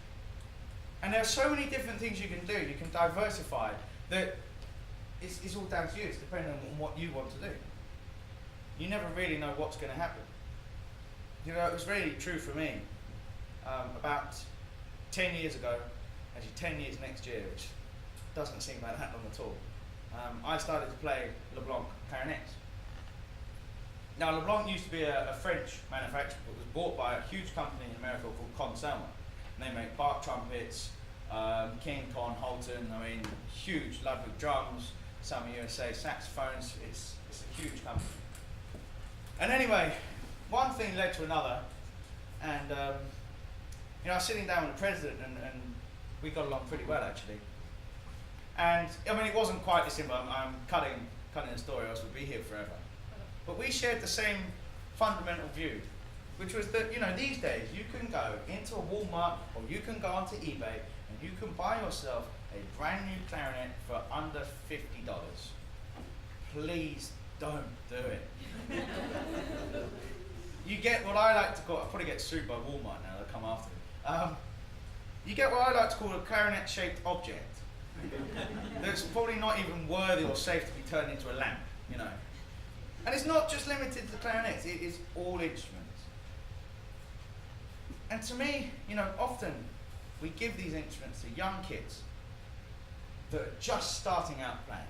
And there are so many different things you can do. You can diversify that it's all down to you. It's depending on what you want to do. You never really know what's going to happen. You know, it was really true for me. About 10 years ago, actually 10 years next year, which doesn't seem like that long at all, I started to play LeBlanc clarinets. Now, LeBlanc used to be a French manufacturer, but was bought by a huge company in America called Concerto. And they make Bach trumpets, King, Con, Holton, I mean, huge, Ludwig drums, some USA saxophones. It's a huge company. And anyway, one thing led to another, and you know, I was sitting down with the president, and we got along pretty well actually. And I mean, it wasn't quite this simple. I'm cutting the story, else we'd be here forever. But we shared the same fundamental view, which was that, you know, these days you can go into a Walmart or you can go onto eBay and you can buy yourself a brand new clarinet for under $50. Please don't do it. You get what I like to call, I'll probably get sued by Walmart now, they'll come after me. You get what I like to call a clarinet-shaped object that's probably not even worthy or safe to be turned into a lamp, you know. And it's not just limited to clarinets, it is all instruments. And to me, you know, often we give these instruments to young kids that are just starting out playing.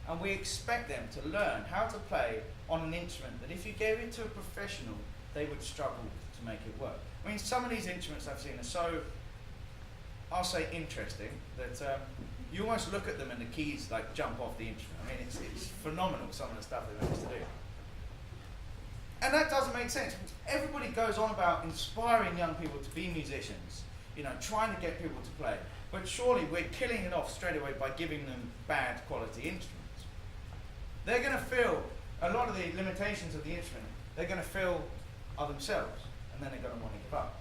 And we expect them to learn how to play on an instrument that if you gave it to a professional, they would struggle to make it work. I mean, some of these instruments I've seen are so, I'll say, interesting that you almost look at them and the keys like jump off the instrument. I mean, it's phenomenal, some of the stuff they managed to do. And that doesn't make sense. Everybody goes on about inspiring young people to be musicians, you know, trying to get people to play. But surely we're killing it off straight away by giving them bad quality instruments. They're going to feel a lot of the limitations of the instrument, they're going to feel are themselves, and then they're going to want to give up.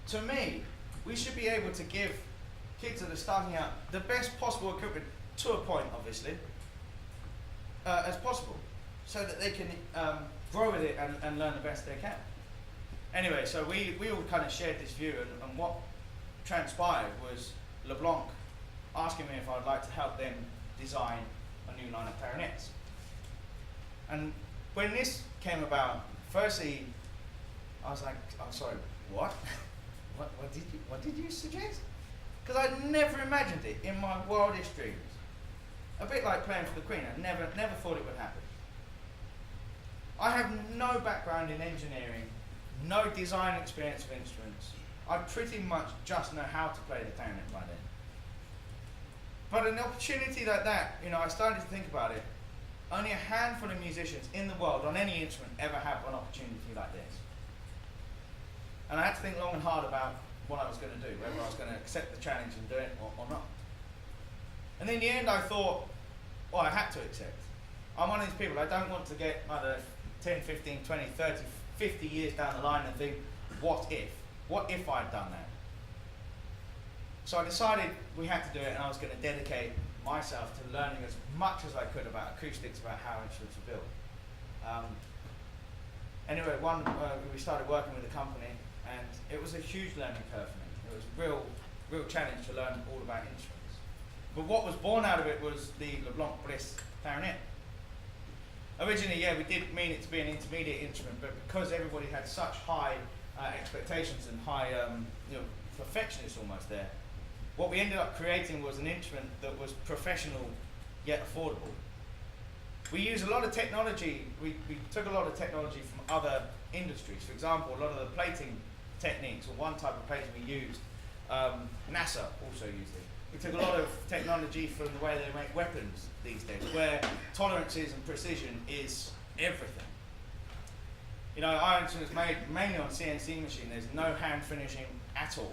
To me, we should be able to give kids that are starting out the best possible equipment, to a point obviously, as possible, so that they can grow with it and learn the best they can. Anyway, so we all kind of shared this view, and what transpired was LeBlanc asking me if I would like to help them design a new line of clarinets. And when this came about, firstly, I was like, I'm sorry, what? what did you suggest? Because I'd never imagined it in my wildest dreams. A bit like playing for the Queen, I never thought it would happen. I have no background in engineering, no design experience of instruments. I pretty much just know how to play the clarinet by then. But an opportunity like that, you know, I started to think about it. Only a handful of musicians in the world on any instrument ever have an opportunity like this. And I had to think long and hard about what I was going to do, whether I was going to accept the challenge and do it or not. And in the end I thought, well, I had to accept. I'm one of these people, I don't want to get, I don't know, 10, 15, 20, 30, 50 years down the line and think, what if? What if I'd done that? So I decided we had to do it, and I was going to dedicate myself to learning as much as I could about acoustics, about how instruments are built. Anyway, we started working with a company, and it was a huge learning curve for me. It was a real challenge to learn all about instruments. But what was born out of it was the LeBlanc Bliss clarinet. Originally, yeah, we did mean it to be an intermediate instrument, but because everybody had such high expectations and high, perfectionists almost there, what we ended up creating was an instrument that was professional yet affordable. We use a lot of technology, we took a lot of technology from other industries. For example, a lot of the plating techniques, or one type of plating we used, NASA also used it. We took a lot of technology from the way they make weapons these days, where tolerances and precision is everything. You know, our instrument is made mainly on CNC machine. There's no hand finishing at all.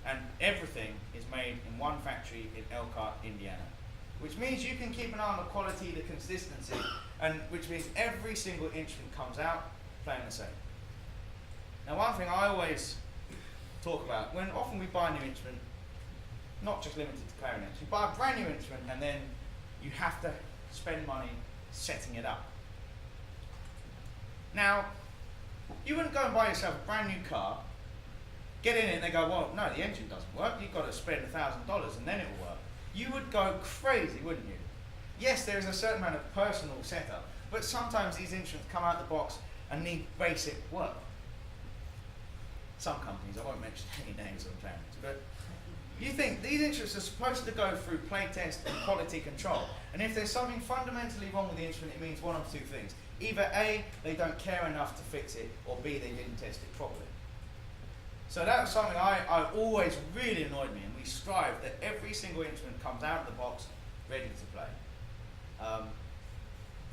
And everything is made in one factory in Elkhart, Indiana. Which means you can keep an eye on the quality, the consistency, and which means every single instrument comes out playing the same. Now, one thing I always talk about, when often we buy a new instrument, not just limited to clarinets, you buy a brand new instrument and then you have to spend money setting it up. Now, you wouldn't go and buy yourself a brand new car, get in it and they go, well, no, the engine doesn't work, you've got to spend $1,000 and then it will work. You would go crazy, wouldn't you? Yes, there is a certain amount of personal setup, but sometimes these instruments come out of the box and need basic work. Some companies, I won't mention any names on clarinets, but you think these instruments are supposed to go through play test and quality control, and if there's something fundamentally wrong with the instrument, it means one of two things. Either A, they don't care enough to fix it, or B, they didn't test it properly. So that was something I always really annoyed me, and we strive that every single instrument comes out of the box ready to play.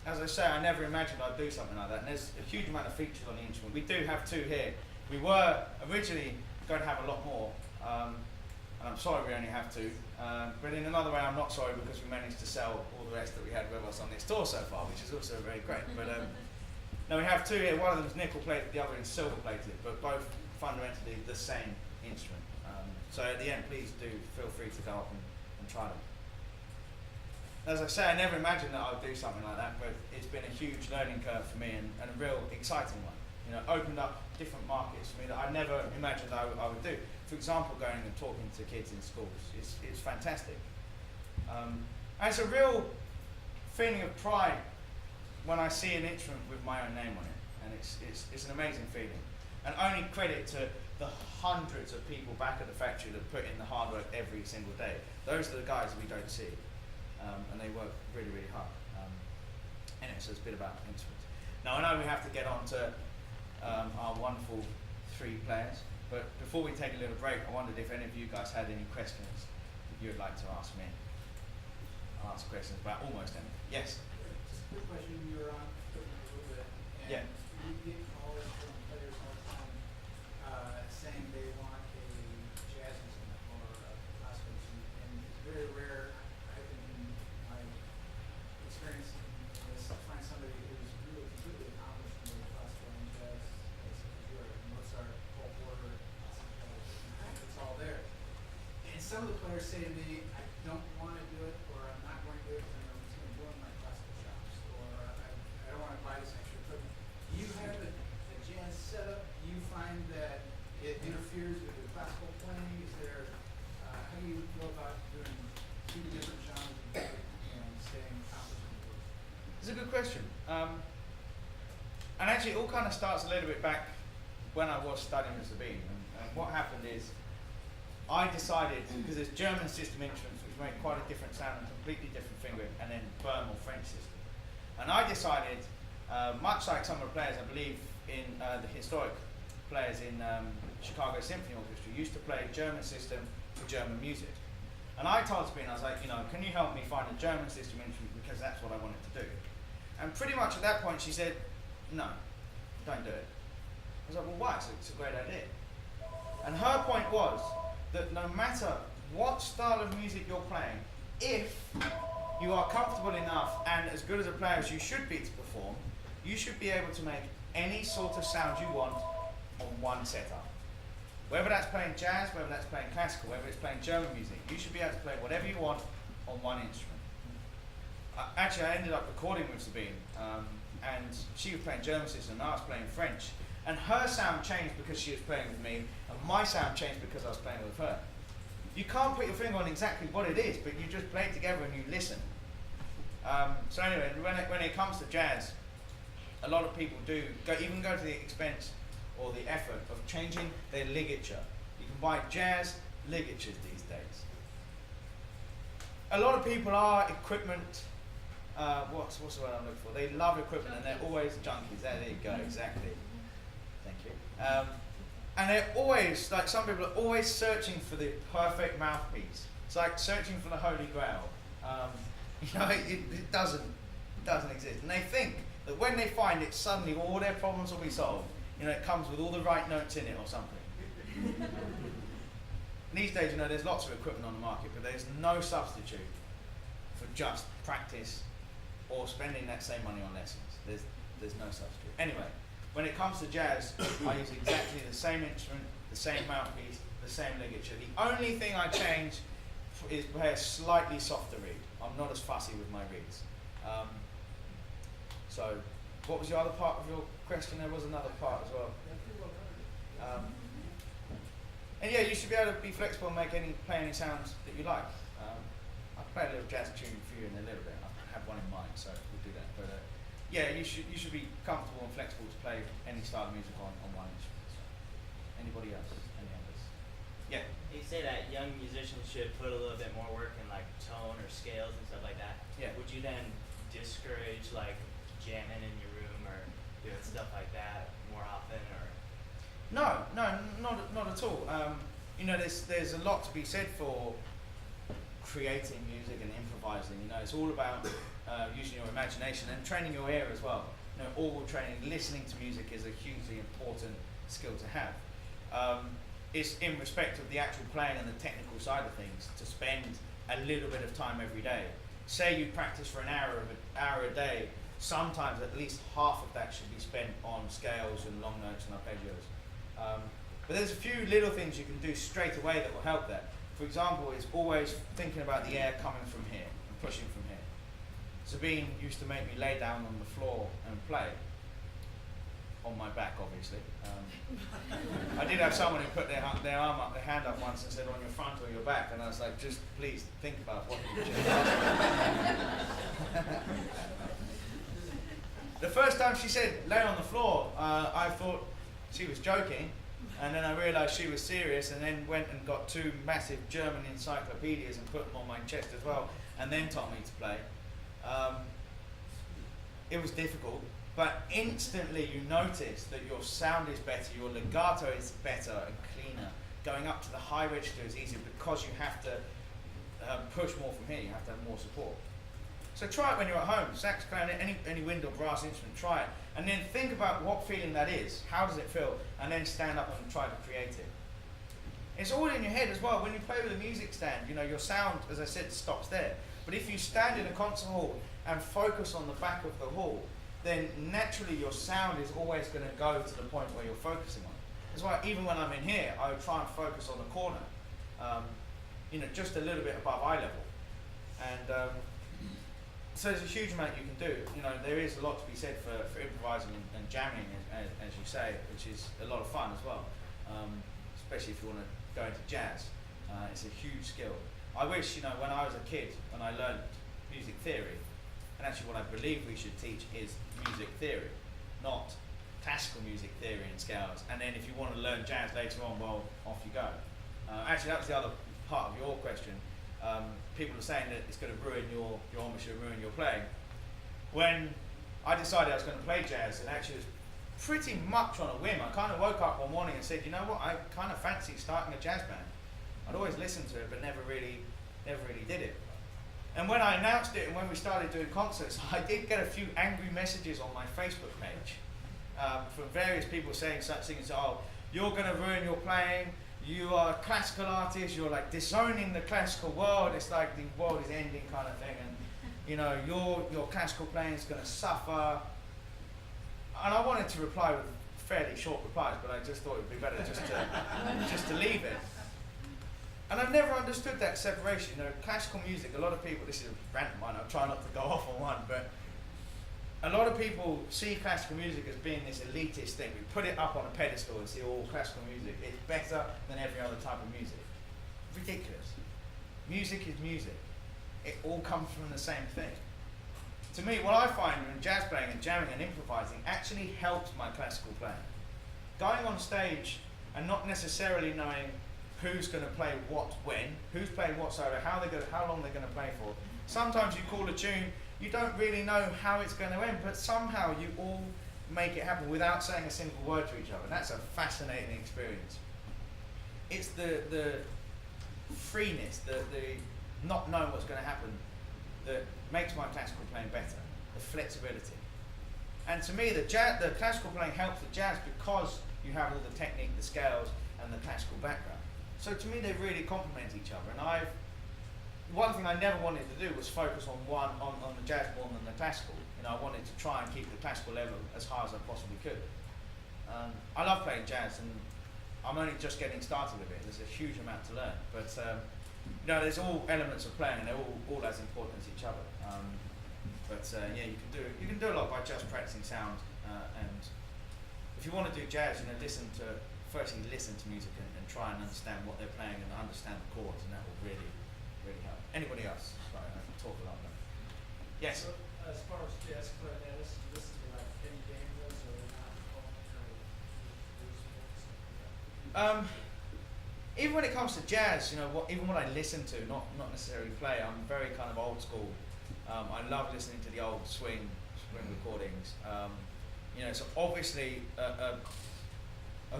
As I say, I never imagined I'd do something like that, and there's a huge amount of features on the instrument. We do have two here. We were originally going to have a lot more, and I'm sorry we only have two, but in another way I'm not sorry because we managed to sell all the rest that we had with us on this tour so far, which is also very great. But now we have two here. One of them is nickel plated, the other is silver plated, but both fundamentally the same instrument. So at the end, please do feel free to go up and try them. As I say, I never imagined that I would do something like that, but it's been a huge learning curve for me and a real exciting one. You know, opened up different markets for me that I never imagined I would do. For example, going and talking to kids in schools, it's fantastic. And it's a real feeling of pride when I see an instrument with my own name on it, and it's an amazing feeling. And only credit to the hundreds of people back at the factory that put in the hard work every single day. Those are the guys we don't see, and they work really, really hard. Anyway, so it's a bit about instruments. Now I know we have to get on to our wonderful three players, but before we take a little break, I wondered if any of you guys had any questions that you would like to ask me. I'll ask questions about almost anything. Yes? Just a quick question. You were on a little bit, and yeah. You get calls from players all the time saying they want a jazz instrument or a classical instrument, and it's very rare, I think, in my experience, to find somebody who's really completely accomplished in the classical and jazz, as you are, Mozart, Cole Porter, it's all there. And some of the players say to me, I don't want to do it, or I'm not going to do it, and I'm just going to ruin my classical chops, or I don't want to buy this extra equipment. Do you have a jazz setup? Do you find that it interferes with your classical playing? Is there, how do you go about doing two different genres and staying accomplished in both? It's a good question. And actually it all kind of starts a little bit back when I was studying with Sabine. And what happened is I decided, because there's German system instruments which make quite a different sound and completely different fingering, and then Böhm or French system. And I decided, much like some of the players I believe in the historic players in Chicago Symphony Orchestra used to play German system for German music. And I told Sabine, I was like, you know, can you help me find a German system instrument, because that's what I wanted to do. And pretty much at that point she said, no, don't do it. I was like, well, why? It's a great idea. And her point was that no matter what style of music you're playing, if you are comfortable enough and as good as a player as you should be to perform, you should be able to make any sort of sound you want on one setup. Whether that's playing jazz, whether that's playing classical, whether it's playing German music, you should be able to play whatever you want on one instrument. Actually, I ended up recording with Sabine, and she was playing German system and I was playing French. And her sound changed because she was playing with me, and my sound changed because I was playing with her. You can't put your finger on exactly what it is, but you just play it together and you listen. So anyway, when it comes to jazz, a lot of people do even go to the expense or the effort of changing their ligature. You can buy jazz ligatures these days. A lot of people are equipment what's the word I'm looking for? They love equipment and they're always junkies. There you go, exactly. Thank you. And they're always, like some people are always searching for the perfect mouthpiece. It's like searching for the Holy Grail. It doesn't exist. And they think that when they find it, suddenly all their problems will be solved. It comes with all the right notes in it or something. These days, there's lots of equipment on the market, but there's no substitute for just practice or spending that same money on lessons. There's no substitute. Anyway, when it comes to jazz, I use exactly the same instrument, the same mouthpiece, the same ligature. The only thing I change is play a slightly softer reed. I'm not as fussy with my reeds. So, what was the other part of your question? There was another part as well. And yeah, you should be able to be flexible and play any sounds that you like. I'll play a little jazz tune for you in a little bit. I have one in mind, so we'll do that. But yeah, you should be comfortable and flexible to play any style of music on one instrument. So. Anybody else? Any others? Yeah. You say that young musicians should put a little bit more work in like tone or scales and stuff like that. Yeah. Would you then discourage like jamming in your room or doing stuff like that more often, or? No, not at all. There's a lot to be said for creating music and improvising. It's all about using your imagination and training your ear as well. Oral training, listening to music is a hugely important skill to have. It's in respect of the actual playing and the technical side of things, to spend a little bit of time every day. Say you practice for an hour a day, sometimes at least half of that should be spent on scales and long notes and arpeggios. But there's a few little things you can do straight away that will help that. For example, is always thinking about the air coming from here and pushing from here. Sabine used to make me lay down on the floor and play. On my back, obviously. I did have someone who put their hand up once and said, on your front or your back, and I was like, just please think about what you just asked. The first time she said, lay on the floor, I thought she was joking, and then I realised she was serious, and then went and got 2 massive German encyclopedias and put them on my chest as well, and then taught me to play. It was difficult, but instantly you notice that your sound is better, your legato is better and cleaner. Going up to the high register is easier because you have to push more from here, you have to have more support. So try it when you're at home, sax, clarinet, any wind or brass instrument, try it. And then think about what feeling that is, how does it feel, and then stand up and try to create it. It's all in your head as well. When you play with a music stand, your sound, as I said, stops there. But if you stand in a concert hall and focus on the back of the hall, then naturally your sound is always going to go to the point where you're focusing on. That's why even when I'm in here, I would try and focus on the corner, just a little bit above eye level. And so there's a huge amount you can do. There is a lot to be said for improvising and jamming, as you say, which is a lot of fun as well, especially if you want to go into jazz. It's a huge skill. I wish, when I was a kid, when I learned music theory, and actually what I believe we should teach is music theory, not classical music theory and scales. And then if you want to learn jazz later on, well, off you go. Actually, that was the other part of your question. People are saying that it's going to ruin your embouchure, ruin your playing. When I decided I was going to play jazz, and actually it was pretty much on a whim. I kind of woke up one morning and said, you know what, I kind of fancy starting a jazz band. I'd always listened to it, but never really did it. And when I announced it and when we started doing concerts, I did get a few angry messages on my Facebook page from various people saying such things, oh, you're going to ruin your playing, you are a classical artist, you're like disowning the classical world, it's like the world is ending kind of thing, and your classical playing is going to suffer. And I wanted to reply with fairly short replies, but I just thought it would be better just to leave it. And I've never understood that separation. Classical music, a lot of people, this is a random one, I'll try not to go off on one, but a lot of people see classical music as being this elitist thing. We put it up on a pedestal and see all classical music. It's better than every other type of music. Ridiculous. Music is music. It all comes from the same thing. To me, what I find in jazz playing and jamming and improvising actually helps my classical playing. Going on stage and not necessarily knowing who's going to play what when, who's playing what solo, how long they're going to play for. Sometimes you call a tune you don't really know how it's going to end, but somehow you all make it happen without saying a single word to each other. That's a fascinating experience. It's the freeness, the not knowing what's going to happen that makes my classical playing better, the flexibility. And to me, the classical playing helps the jazz because you have all the technique, the scales, and the classical background. So to me, they really complement each other. And one thing I never wanted to do was focus on the jazz more than the classical. You know, I wanted to try and keep the classical level as high as I possibly could. I love playing jazz, and I'm only just getting started with it. There's a huge amount to learn, but you know, there's all elements of playing, and they're all as important as each other. Yeah, you can do a lot by just practicing sound, and if you want to do jazz, you know, firstly listen to music and try and understand what they're playing and understand the chords, and that will really help. Anybody else? Sorry, I can talk a lot. Yes. So, as far as jazz clarinetists, you listen to like Kenny Daniels or not? Even when it comes to jazz, you know, even what I listen to, not necessarily play, I'm very kind of old school. I love listening to the old swing recordings. You know, so obviously a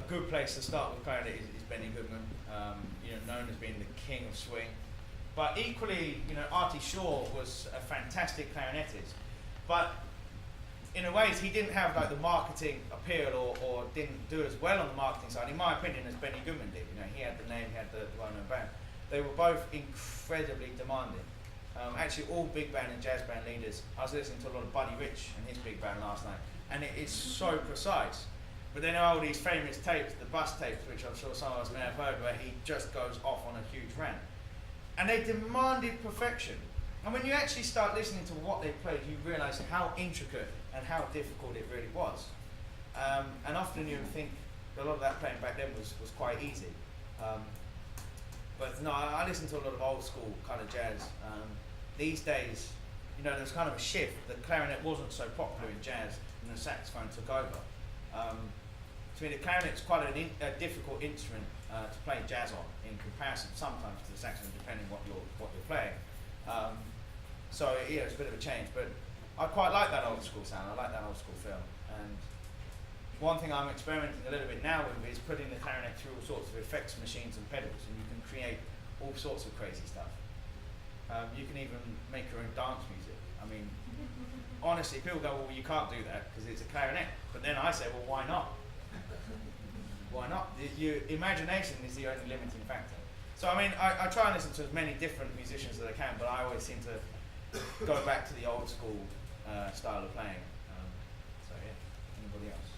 good place to start with clarinet is Benny Goodman, you know, known as being the king of swing. But equally, you know, Artie Shaw was a fantastic clarinetist, but in a ways he didn't have like the marketing appeal or didn't do as well on the marketing side, in my opinion, as Benny Goodman did. You know, he had the name, he had the well-known band. They were both incredibly demanding. Actually, all big band and jazz band leaders, I was listening to a lot of Buddy Rich and his big band last night, and it is so precise. But then all these famous tapes, the bus tapes, which I'm sure some of us may have heard, where he just goes off on a huge rant. And they demanded perfection. And when you actually start listening to what they played, you realise how intricate and how difficult it really was. And often you think a lot of that playing back then was quite easy. But no, I listen to a lot of old school kind of jazz. These days, you know, there's kind of a shift. The clarinet wasn't so popular in jazz, and the saxophone took over. To me, the clarinet's quite a difficult instrument to play jazz on, in comparison sometimes to the saxophone, depending what you're playing. So yeah, it's a bit of a change, but I quite like that old school sound. I like that old school feel. And one thing I'm experimenting a little bit now with is putting the clarinet through all sorts of effects machines and pedals, and you can create all sorts of crazy stuff. You can even make your own dance music. I mean, honestly, people go, well, you can't do that because it's a clarinet. But then I say, well, why not? Why not? Your imagination is the only limiting factor. So I mean, I try and listen to as many different musicians as I can, but I always seem to go back to the old school style of playing. So yeah, anybody else?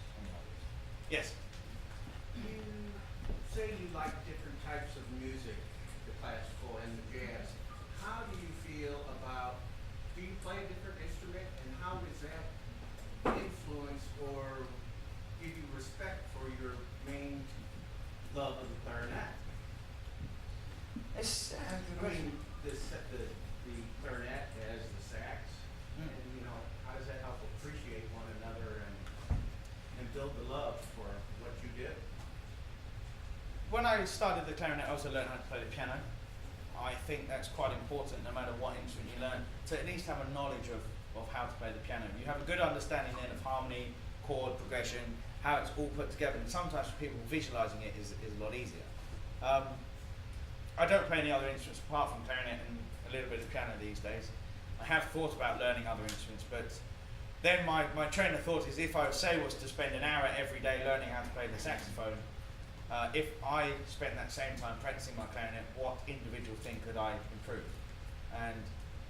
Yes? You say you like different types of music, the classical and the jazz. How do you feel about, do you play a different instrument, and how does that influence or give you respect for your main love of the clarinet? It's I mean, the clarinet as the sax, and you know, how does that help appreciate one another and build the love for what you do? When I started the clarinet, I also learned how to play the piano. I think that's quite important, no matter what instrument you learn, to at least have a knowledge of how to play the piano. You have a good understanding then of harmony, chord progression, how it's all put together, and sometimes for people visualizing it is a lot easier. I don't play any other instruments apart from clarinet and a little bit of piano these days. I have thought about learning other instruments, but then my train of thought is, if I was to spend an hour every day learning how to play the saxophone, if I spent that same time practicing my clarinet, what individual thing could I improve? And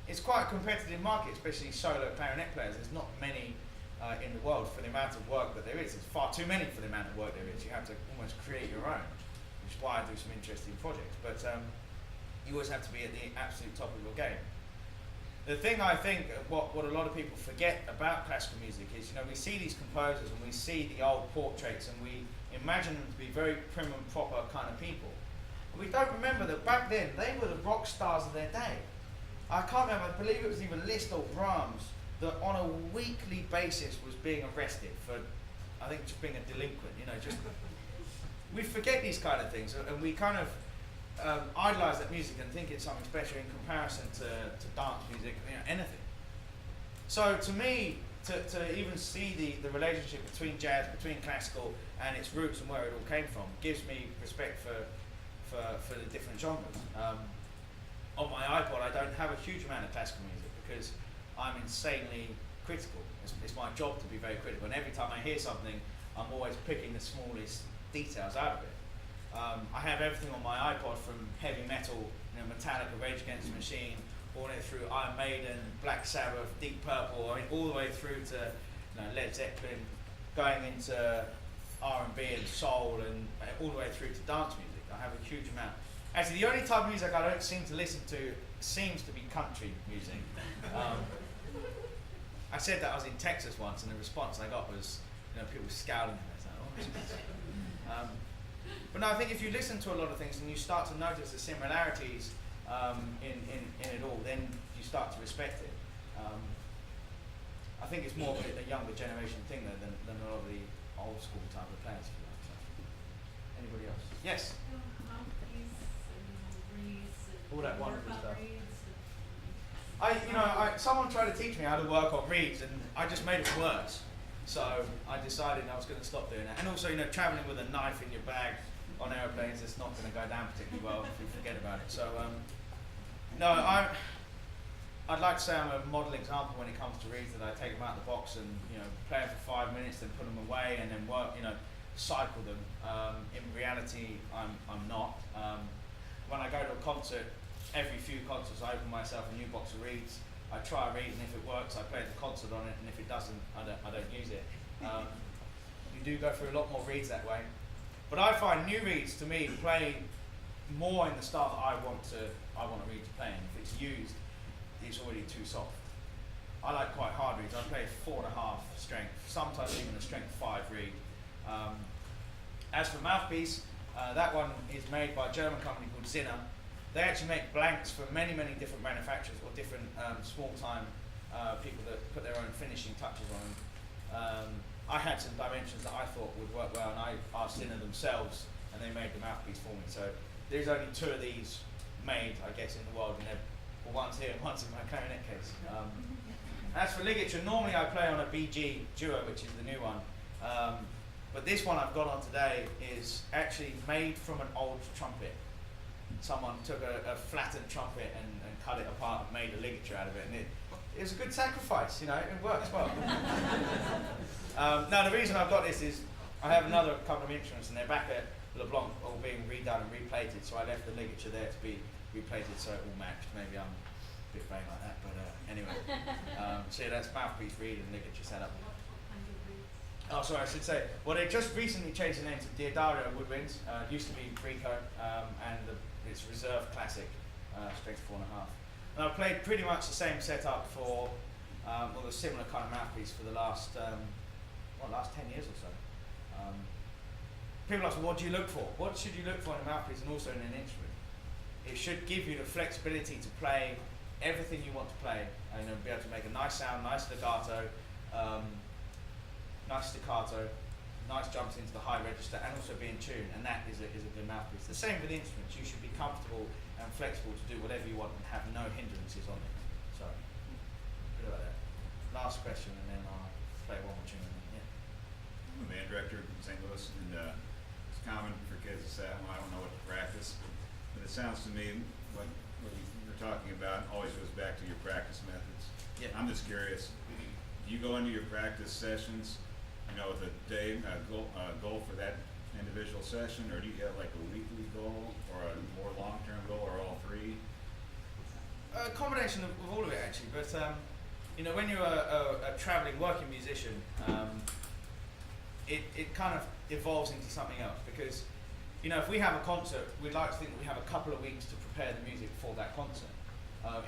it's quite a competitive market, especially solo clarinet players. There's not many in the world for the amount of work that there is. It's far too many for the amount of work there is. You have to almost create your own, which is why I do some interesting projects. But you always have to be at the absolute top of your game. The thing I think, what a lot of people forget about classical music is, you know, we see these composers and we see the old portraits and we imagine them to be very prim and proper kind of people. And we don't remember that back then, they were the rock stars of their day. I can't remember, I believe it was either Liszt or Brahms that on a weekly basis was being arrested for, I think, just being a delinquent, you know, just, we forget these kind of things and we kind of idolize that music and think it's something special in comparison to dance music, you know, anything. So to me, to even see the relationship between jazz, between classical and its roots and where it all came from, gives me respect for the different genres. On my iPod, I don't have a huge amount of classical music because I'm insanely critical. It's my job to be very critical, and every time I hear something, I'm always picking the smallest details out of it. I have everything on my iPod from heavy metal, Metallica, Rage Against the Machine, all the way through Iron Maiden, Black Sabbath, Deep Purple, I mean, all the way through to Led Zeppelin, going into R&B and soul, and all the way through to dance music. I have a huge amount. Actually, the only type of music I don't seem to listen to seems to be country music. I said that I was in Texas once, and the response I got was, people scowling at me. Like, but no, I think if you listen to a lot of things and you start to notice the similarities in it all, then you start to respect it. I think it's more of a younger generation thing though than a lot of the old school type of players. So. Anybody else? Yes? All that wonderful stuff. Someone tried to teach me how to work on reeds, and I just made it worse. So I decided I was going to stop doing that. And also, traveling with a knife in your bag on aeroplanes, it's not going to go down particularly well if you forget about it. So, I'd like to say I'm a model example when it comes to reeds, that I take them out of the box and play them for 5 minutes, then put them away, and then work, cycle them. In reality, I'm not. When I go to a concert, every few concerts I open myself a new box of reeds. I try a reed, and if it works, I play the concert on it, and if it doesn't, I don't use it. You do go through a lot more reeds that way. But I find new reeds to me play more in the style that I want a reed to play in. If it's used, it's already too soft. I like quite hard reeds. I play 4.5 strength, sometimes even a strength 5 reed. As for mouthpiece, that one is made by a German company called Zinner. They actually make blanks for many, many different manufacturers or different small-time people that put their own finishing touches on them. I had some dimensions that I thought would work well, and I asked Zinner themselves, and they made the mouthpiece for me. So there's only 2 of these made, I guess, in the world, and one's here and one's in my clarinet case. As for ligature, normally I play on a BG Duo, which is the new one. But this one I've got on today is actually made from an old trumpet. Someone took a flattened trumpet and cut it apart and made a ligature out of it, and it was a good sacrifice, it works well. Now the reason I've got this is I have another couple of instruments, and they're back at LeBlanc all being redone and replated, so I left the ligature there to be replated so it all matched. Maybe I'm a bit vain like that, but anyway. So yeah, that's mouthpiece, reed, and ligature setup. Oh, sorry, I should say, well, they just recently changed the name to Diodario woodwinds. It used to be Frico, and it's Reserve Classic, strength 4.5. And I've played pretty much the same setup for, a similar kind of mouthpiece for the last 10 years or so. People ask, what do you look for? What should you look for in a mouthpiece and also in an instrument? It should give you the flexibility to play everything you want to play, and be able to make a nice sound, nice legato, nice staccato, nice jumps into the high register, and also be in tune, and that is a good mouthpiece. The same with instruments. You should be comfortable and flexible to do whatever you want and have no hindrances on it. So, good about that. Last question, and then I'll play one more tune. I'm a band director in St. Louis, and it's common for kids to say, well, I don't know what to practice, but it sounds to me what you're talking about always goes back to your practice methods. Yeah. I'm just curious, do you go into your practice sessions with a day goal for that individual session, or do you have like a weekly goal or a more long-term goal, or all three? A combination of all of it, actually. But when you're a traveling working musician, it kind of evolves into something else, because if we have a concert, we'd like to think that we have a couple of weeks to prepare the music for that concert.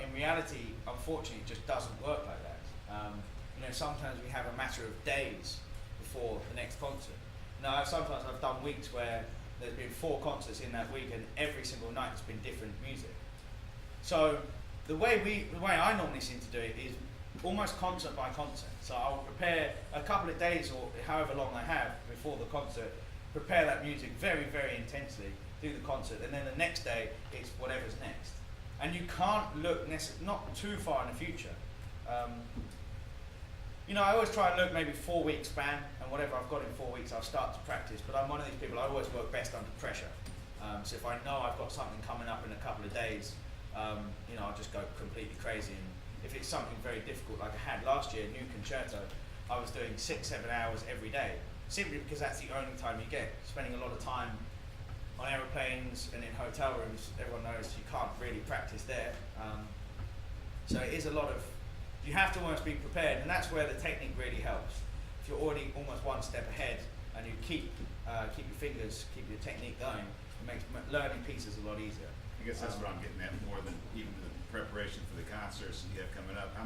In reality, unfortunately, it just doesn't work like that. Sometimes we have a matter of days before the next concert. Now, sometimes I've done weeks where there's been 4 concerts in that week, and every single night has been different music. So the way I normally seem to do it is almost concert by concert. So I'll prepare a couple of days or however long I have before the concert, prepare that music very, very intensely, do the concert, and then the next day it's whatever's next. And you can't look not too far in the future. you know, I always try and look maybe 4 weeks span, and whatever I've got in 4 weeks, I'll start to practice. But I'm one of these people, I always work best under pressure. So if I know I've got something coming up in a couple of days, you know, I'll just go completely crazy. And if it's something very difficult, like I had last year, new concerto, I was doing 6-7 hours every day, simply because that's the only time you get. Spending a lot of time on aeroplanes and in hotel rooms, everyone knows you can't really practice there. So it is a lot of, you have to almost be prepared, and that's where the technique really helps. If you're already almost one step ahead and you keep your fingers, keep your technique going, it makes learning pieces a lot easier. I guess that's what I'm getting at more than even the preparation for the concerts that you have coming up. How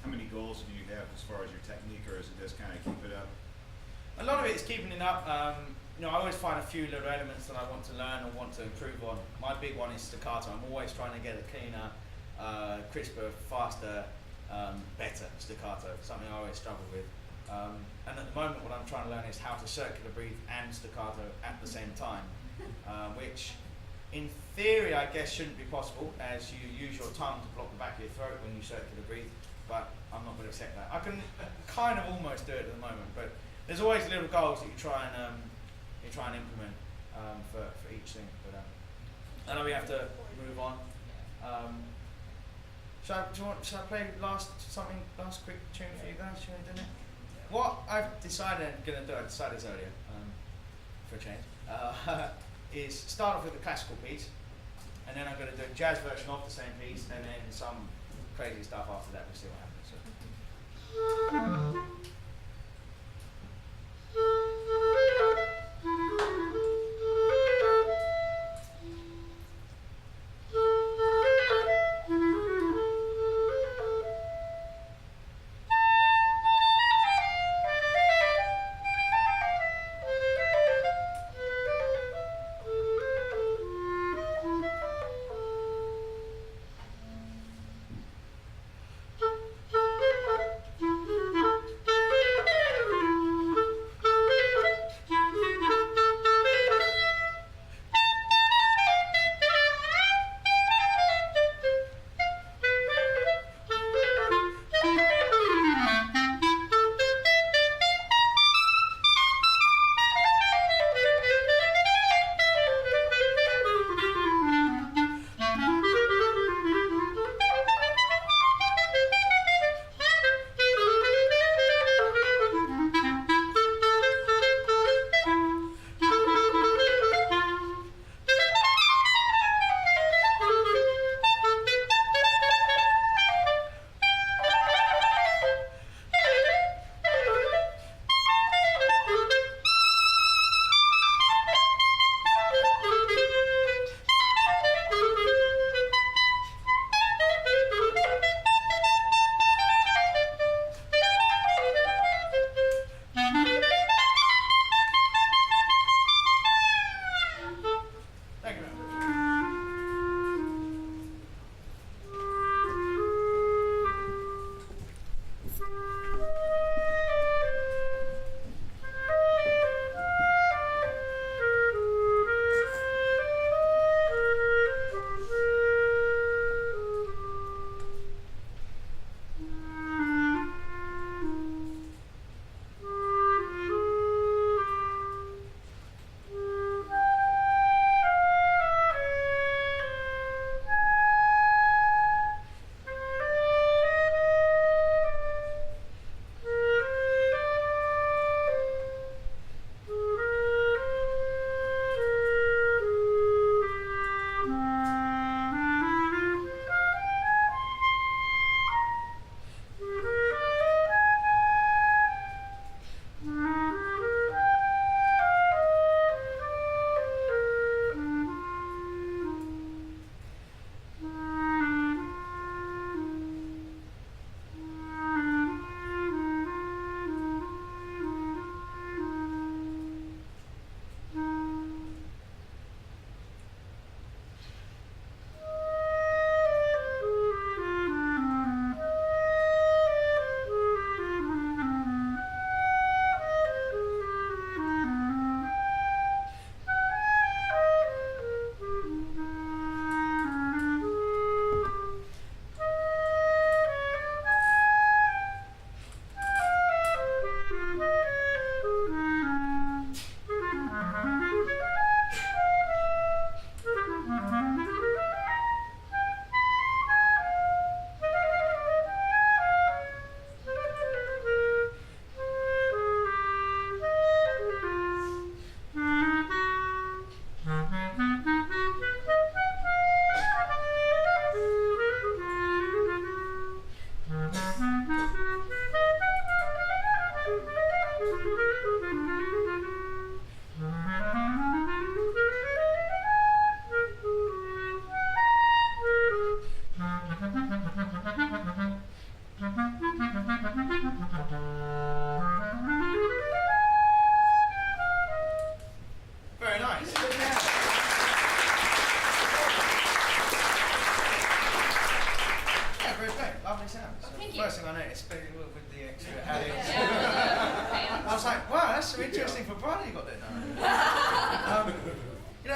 many goals do you have as far as your technique, or is it just kind of keep it up? A lot of it is keeping it up. You know, I always find a few little elements that I want to learn or want to improve on. My big one is staccato. I'm always trying to get a cleaner, crisper, faster, better staccato, something I always struggle with. And at the moment what I'm trying to learn is how to circular breathe and staccato at the same time, which in theory I guess shouldn't be possible, as you use your tongue to block the back of your throat when you circular breathe, but I'm not going to accept that. I can kind of almost do it at the moment, but there's always little goals that you try and implement for each thing. But I know we have to move on. Shall I play last quick tune for you guys? Shall we do it? What I've decided I'm going to do, I decided this earlier, for a change, is start off with a classical piece, and then I'm going to do a jazz version of the same piece, and then some crazy stuff after that. We'll see what happens. So.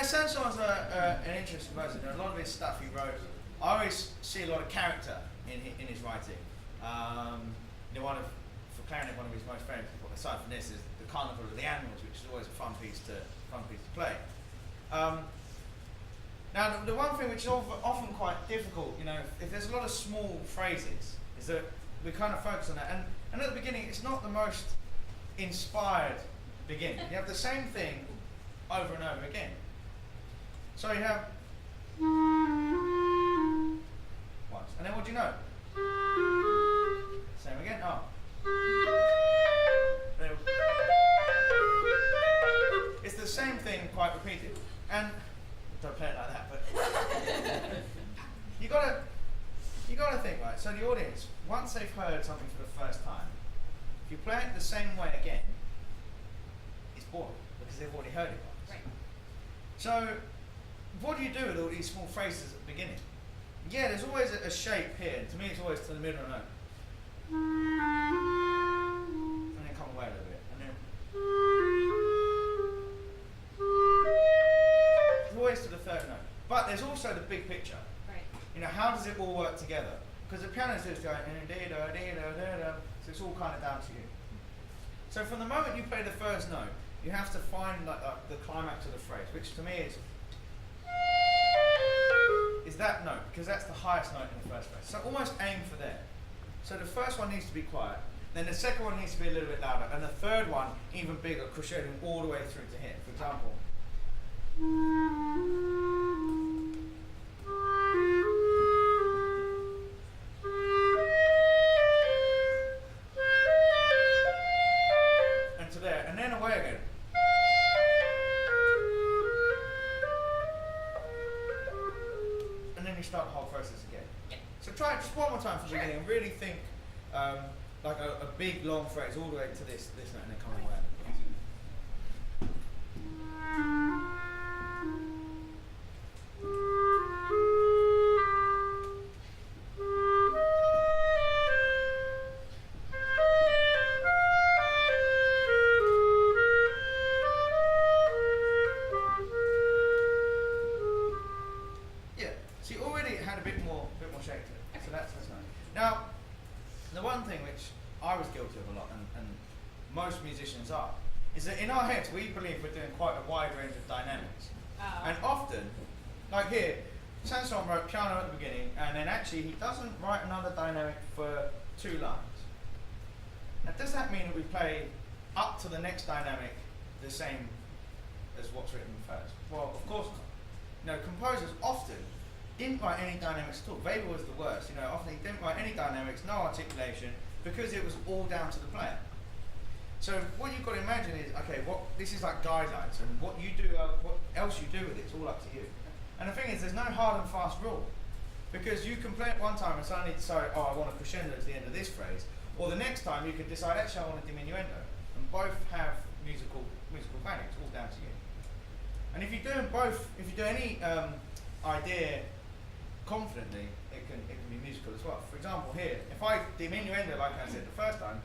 Saint-Saëns an interesting person. A lot of his stuff he wrote, I always see a lot of character in his writing. For clarinet, one of his most famous, aside from this, is the Carnival of the Animals, which is always a fun piece to play. Now, the one thing which is often quite difficult, if there's a lot of small phrases, is that we kind of focus on that. And at the beginning, it's not the most inspired beginning. You have the same thing over and over again. So you have once, and then what do you know? Same again. Oh. It's the same thing, quite repeated. And don't play it like that, but you gotta think, right? So the audience, once they've heard something for the first time, if you play it the same way again, it's boring because they've already heard it once. Right. So what do you do with all these small phrases at the beginning? Yeah, there's always a shape here. And to me, it's always to the middle of the note. And then come away a little bit. And then it's always to the third note. But there's also the big picture. Right. How does it all work together? Because the pianist is going so it's all kind of down to you. So from the moment you play the first note, you have to find the climax of the phrase, which to me is that note, because that's the highest note in the first phrase. So almost aim for there. So the first one needs to be quiet, then the second one needs to be a little bit louder, and the third one even bigger, crescendo all the way through to here. For example. And to there, and then away again. And then you start the whole process again. Yeah. So try it just one more time from the Sure. beginning and really think like a big long phrase all the way to this note and then come away. Yeah. See, already it had a bit more shape to it. So that's nice. Now, the one thing which I was guilty of a lot, and most musicians are, is that in our heads we believe we're doing quite a wide range of dynamics. And often, like here, Saint-Saëns wrote piano at the beginning, and then actually he doesn't write another dynamic for 2 lines. Now, does that mean that we play up to the next dynamic the same as what's written first? Well, of course not. Composers often didn't write any dynamics at all. Weber was the worst. Often he didn't write any dynamics, no articulation, because it was all down to the player. So what you've got to imagine is, okay, this is like guidelines, and what you do, what else you do with it, it's all up to you. And the thing is, there's no hard and fast rule, because you can play it one time and suddenly decide, oh, I want a crescendo to the end of this phrase, or the next time you could decide, actually, I want a diminuendo, and both have musical value. It's all down to you. And if you do them both, if you do any idea confidently, it can be musical as well. For example, here, if I diminuendo like I said the first time,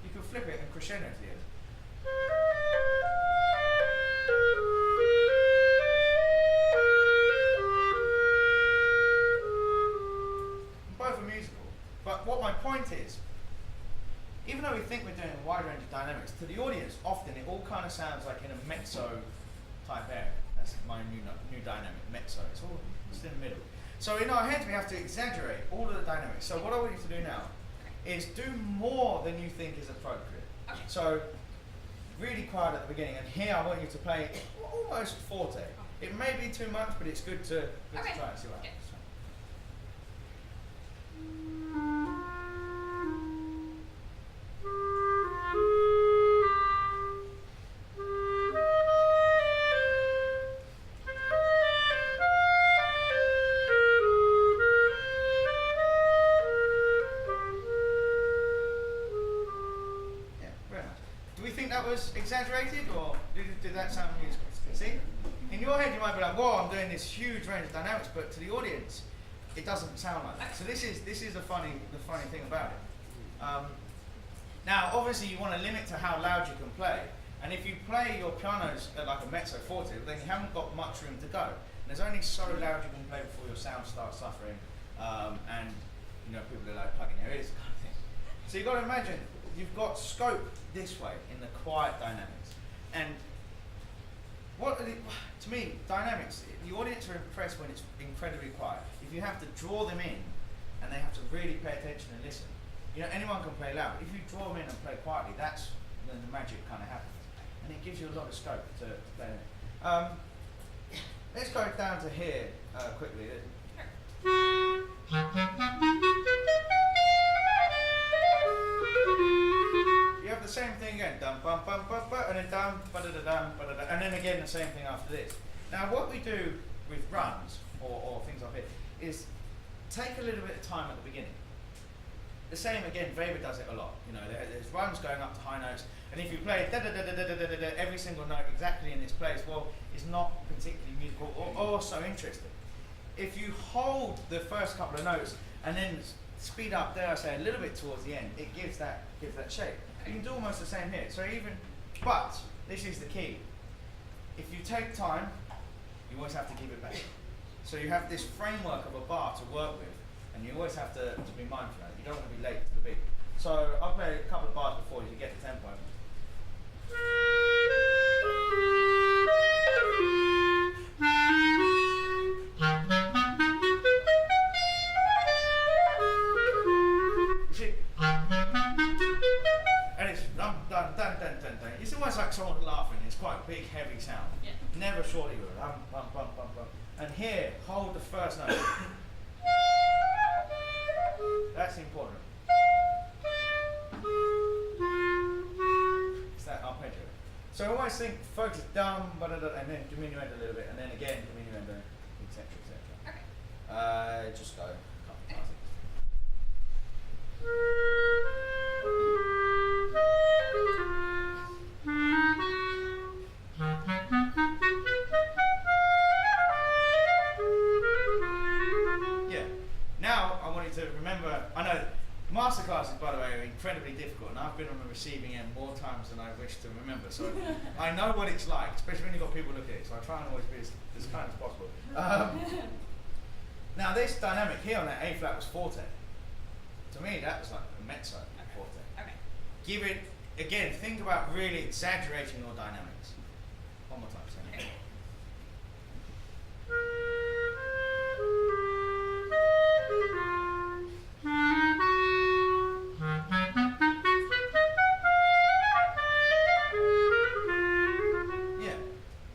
you can flip it and crescendo to the end. Both are musical. But what my point is, even though we think we're doing a wide range of dynamics, to the audience, often it all kind of sounds like in a mezzo type area. That's my new dynamic, mezzo. It's all just in the middle. So in our heads, we have to exaggerate all of the dynamics. So what I want you to do now is do more than you think is appropriate. Okay. So really quiet at the beginning, and here I want you to play almost forte. It may be too much, but it's good to try and see what happens. Exaggerated, or did that sound musical? See? In your head you might be like, whoa, I'm doing this huge range of dynamics, but to the audience, it doesn't sound like that. So this is the funny thing about it. Now, obviously, you want to limit to how loud you can play. And if you play your pianos at like a mezzo forte, then you haven't got much room to go. And there's only so loud you can play before your sound starts suffering, and you know, people are like plugging their ears, kind of thing. So you've got to imagine you've got scope this way in the quiet dynamics. And to me, dynamics, the audience are impressed when it's incredibly quiet. If you have to draw them in, and they have to really pay attention and listen. You know, anyone can play loud, but if you draw them in and play quietly, that's when the magic kind of happens. And it gives you a lot of scope to play in. Let's go down to here quickly. You have the same thing again, dum bum bum bum bum, and then dum ba da da dum ba da da, and then again the same thing after this. Now what we do with runs or things like this is take a little bit of time at the beginning. The same again, Weber does it a lot. You know, there's runs going up to high notes, and if you play da da da da da da da da every single note exactly in this place, well, it's not particularly musical or so interesting. If you hold the first couple of notes and then speed up, dare I say, a little bit towards the end, it gives that shape. You can do almost the same here. So but this is the key. If you take time, you always have to give it back. So you have this framework of a bar to work with, and you always have to be mindful of it. You don't want to be late to the beat. So I'll play a couple of bars before you get the tempo. You see? And it's dun dun dun dun dun dun. It's almost like someone laughing. It's quite a big, heavy sound. Yeah. Never shortly with bum bum bum bum bum. And here, hold the first note. That's important. It's that arpeggio. So I always think focus dum, and then diminuendo a little bit, and then again diminuendo, etc., etc. Okay. Just go a couple of times. Yeah. Now I want you to remember. I know masterclasses, by the way, are incredibly difficult, and I've been on the receiving end more times than I wish to remember. So I know what it's like, especially when you've got people looking at it. So I try and always be as kind as possible. Now this dynamic here on that A flat was forte. To me, that was like a mezzo forte. Okay. Give it again. Think about really exaggerating your dynamics. One more time. Say it. Yeah,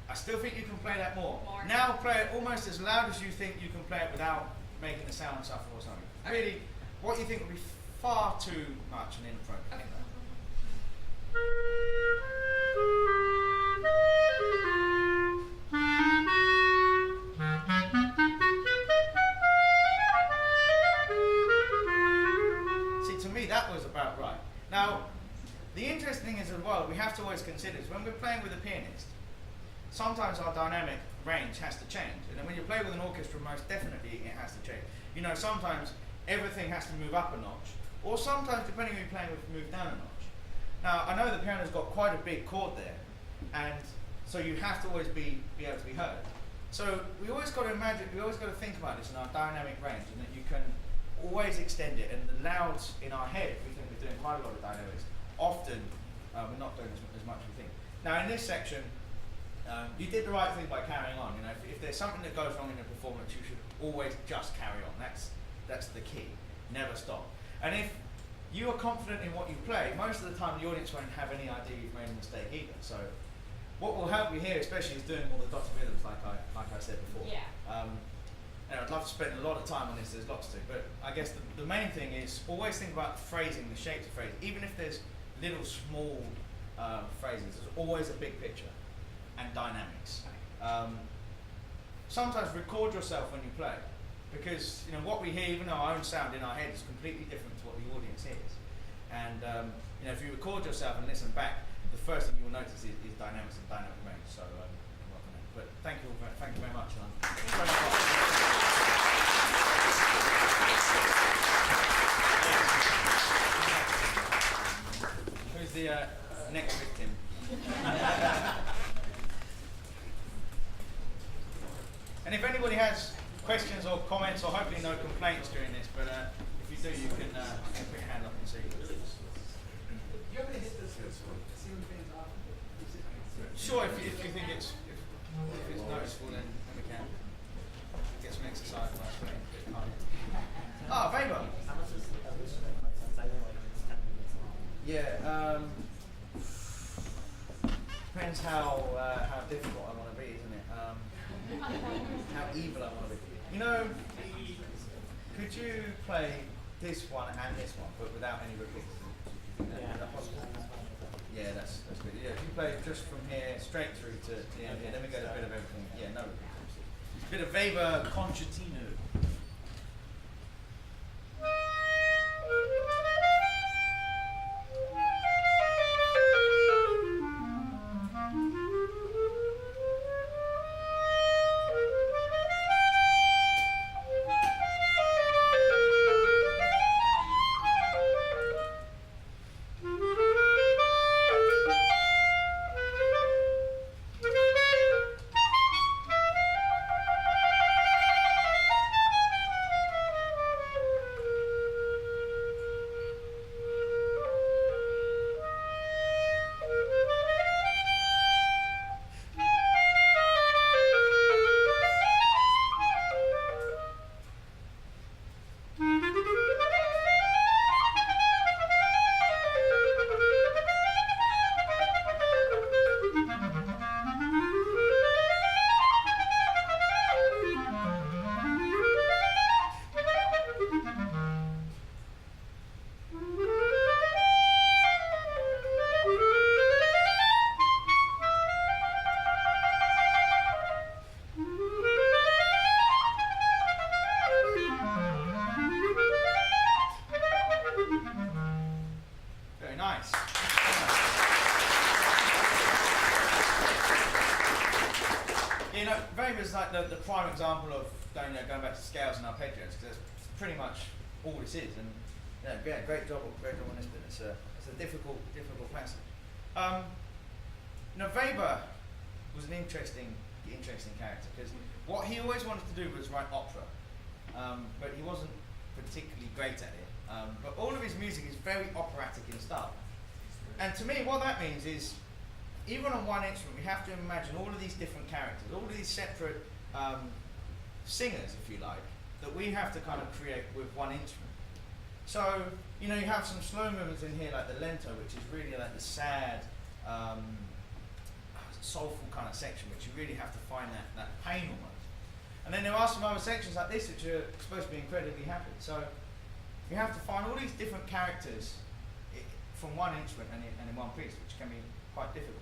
I still think you can play that more. Now play it almost as loud as you think you can play it without making the sound suffer or something. Really, what you think would be far too much and inappropriate. Okay. See, to me that was about right. Now, the interesting thing is as well, we have to always consider is when we're playing with a pianist, sometimes our dynamic range has to change. And then when you play with an orchestra, most definitely it has to change. You know, sometimes everything has to move up a notch, or sometimes, depending on who you're playing with, move down a notch. Now, I know the piano's got quite a big chord there, and so you have to always be able to be heard. So we always got to imagine, we always got to think about this in our dynamic range, and that you can always extend it. And the louds in our head, we think we're doing quite a lot of dynamics. Often, we're not doing as much as we think. Now, in this section, you did the right thing by carrying on. You know, if there's something that goes wrong in a performance, you should always just carry on. That's the key. Never stop. And if you are confident in what you play, most of the time the audience won't have any idea you've made a mistake either. So what will help you here, especially, is doing all the dots and rhythms, like I said before. Yeah. And I'd love to spend a lot of time on this. There's lots to, but I guess the main thing is always think about the phrasing, the shapes of phrases. Even if there's little small phrases, there's always a big picture and dynamics. Sometimes record yourself when you play, because you know what we hear, even our own sound in our head, is completely different to what the audience hears. And you know, if you record yourself and listen back, the first thing you will notice is dynamics and dynamic range. So work on that. But thank you very much. Who's the next victim? And if anybody has questions or comments, or hopefully no complaints during this, but if you do, you can put your hand up and see. Do you want me to hit this ceiling fans off? Sure, if you think it's noticeable, then we can get some exercise while playing. Ah, Weber. How much is this since I know like it's 10 minutes long? Yeah. Depends how difficult I want to be, isn't it? How evil I want to be. You know, could you play this one and this one, but without any repeats? Is that possible? Yeah, that's good. Yeah, if you play just from here straight through to the end here, then we get a bit of everything. Yeah, no repeats. A bit of Weber concertino. Weber's like the prime example of going back to scales and arpeggios, because that's pretty much all this is. And yeah, great job on this bit. It's a difficult passage. Weber was an interesting character, because what he always wanted to do was write opera, but he wasn't particularly great at it. But all of his music is very operatic in style. And to me, what that means is, even on one instrument, we have to imagine all of these different characters, all of these separate singers, if you like, that we have to kind of create with one instrument. So, you have some slow movements in here, like the lento, which is really like the sad, soulful kind of section, which you really have to find that pain almost. And then there are some other sections like this, which are supposed to be incredibly happy. So, you have to find all these different characters from one instrument and in one piece, which can be quite difficult.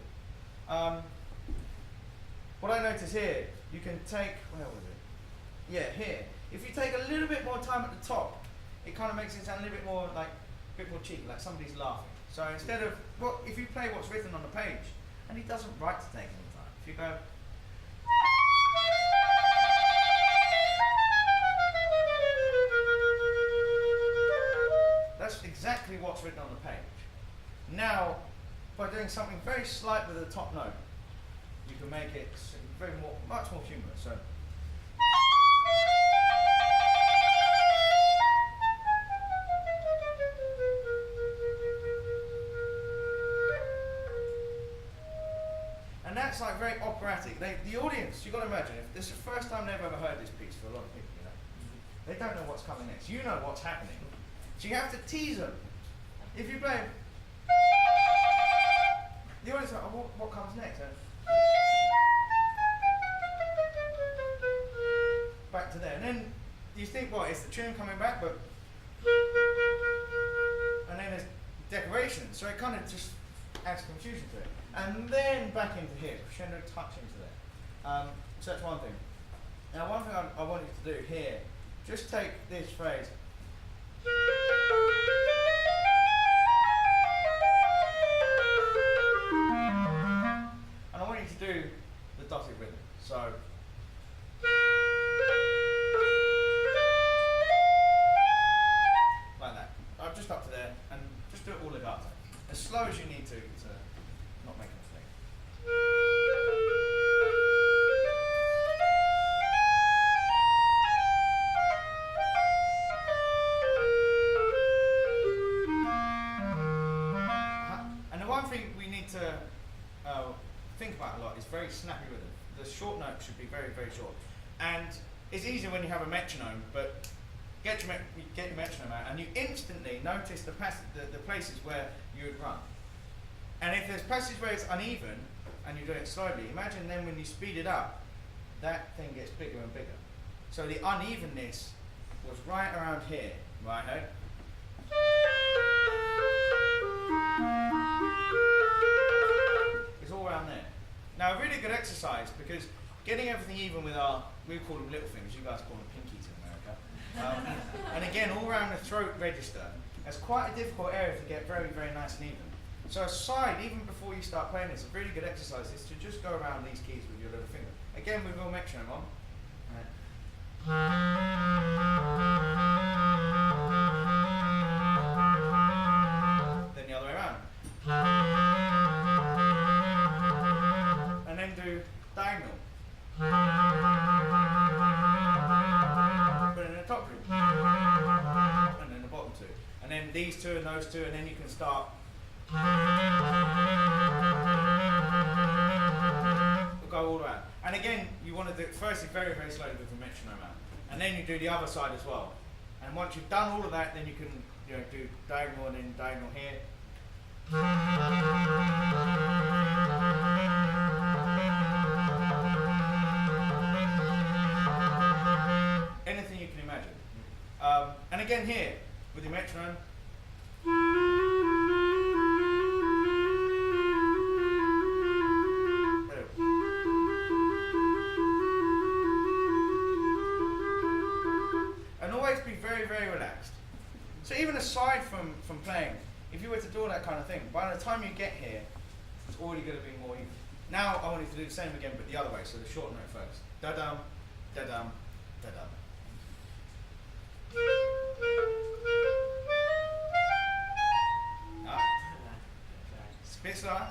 What I notice here, you can take, where was it? Yeah, here. If you take a little bit more time at the top, it kind of makes it sound a little bit more cheeky, like somebody's laughing. So instead of, if you play what's written on the page, and he doesn't write to take any time. If you go, that's exactly what's written on the page. Now, by doing something very slight with the top note, you can make it much more humorous. So, and that's like very operatic. The audience, you've got to imagine, if this is the first time they've ever heard this piece for a lot of people, they don't know what's coming next. You know what's happening, so you have to tease them. If you play, the audience are like, oh, what comes next? Back to there, and then you think, it's the tune coming back, but and then there's decoration, so it kind of just adds confusion to it. And then back into here, crescendo touch into there. So that's one thing. Now, one thing I want you to do here, just take this phrase. And I want you to do the dotted rhythm. So slow as you need to not make a mistake. And the one thing we need to think about a lot is very snappy rhythm. The short note should be very, very short. And it's easier when you have a metronome, but get your metronome out and you instantly notice the places where you would run. And if there's passages where it's uneven and you do it slowly, imagine then when you speed it up, that thing gets bigger and bigger. So the unevenness was right around here, right? It's all around there. Now a really good exercise, because getting everything even with we call them little fingers, you guys call them pinkies in America. And again, all around the throat register, that's quite a difficult area to get very, very nice and even. So aside, even before you start playing this, a really good exercise is to just go around these keys with your little finger. Again, with your metronome on. Then the other way around. And then do diagonal. Put it in the top group. And then the bottom two. And then these two and those two, and then you can start. We'll go all around. And again, you want to do it firstly very, very slowly with the metronome out. And then you do the other side as well. And once you've done all of that, then you can do diagonal and then diagonal here. Anything you can imagine. And again here, with your metronome. And always be very, very relaxed. So even aside from playing, if you were to do all that kind of thing, by the time you get here, it's already going to be more even. Now I want you to do the same again, but the other way, so the short note first. Da-dum, da-dum, da-dum. Up. It's a bit slower.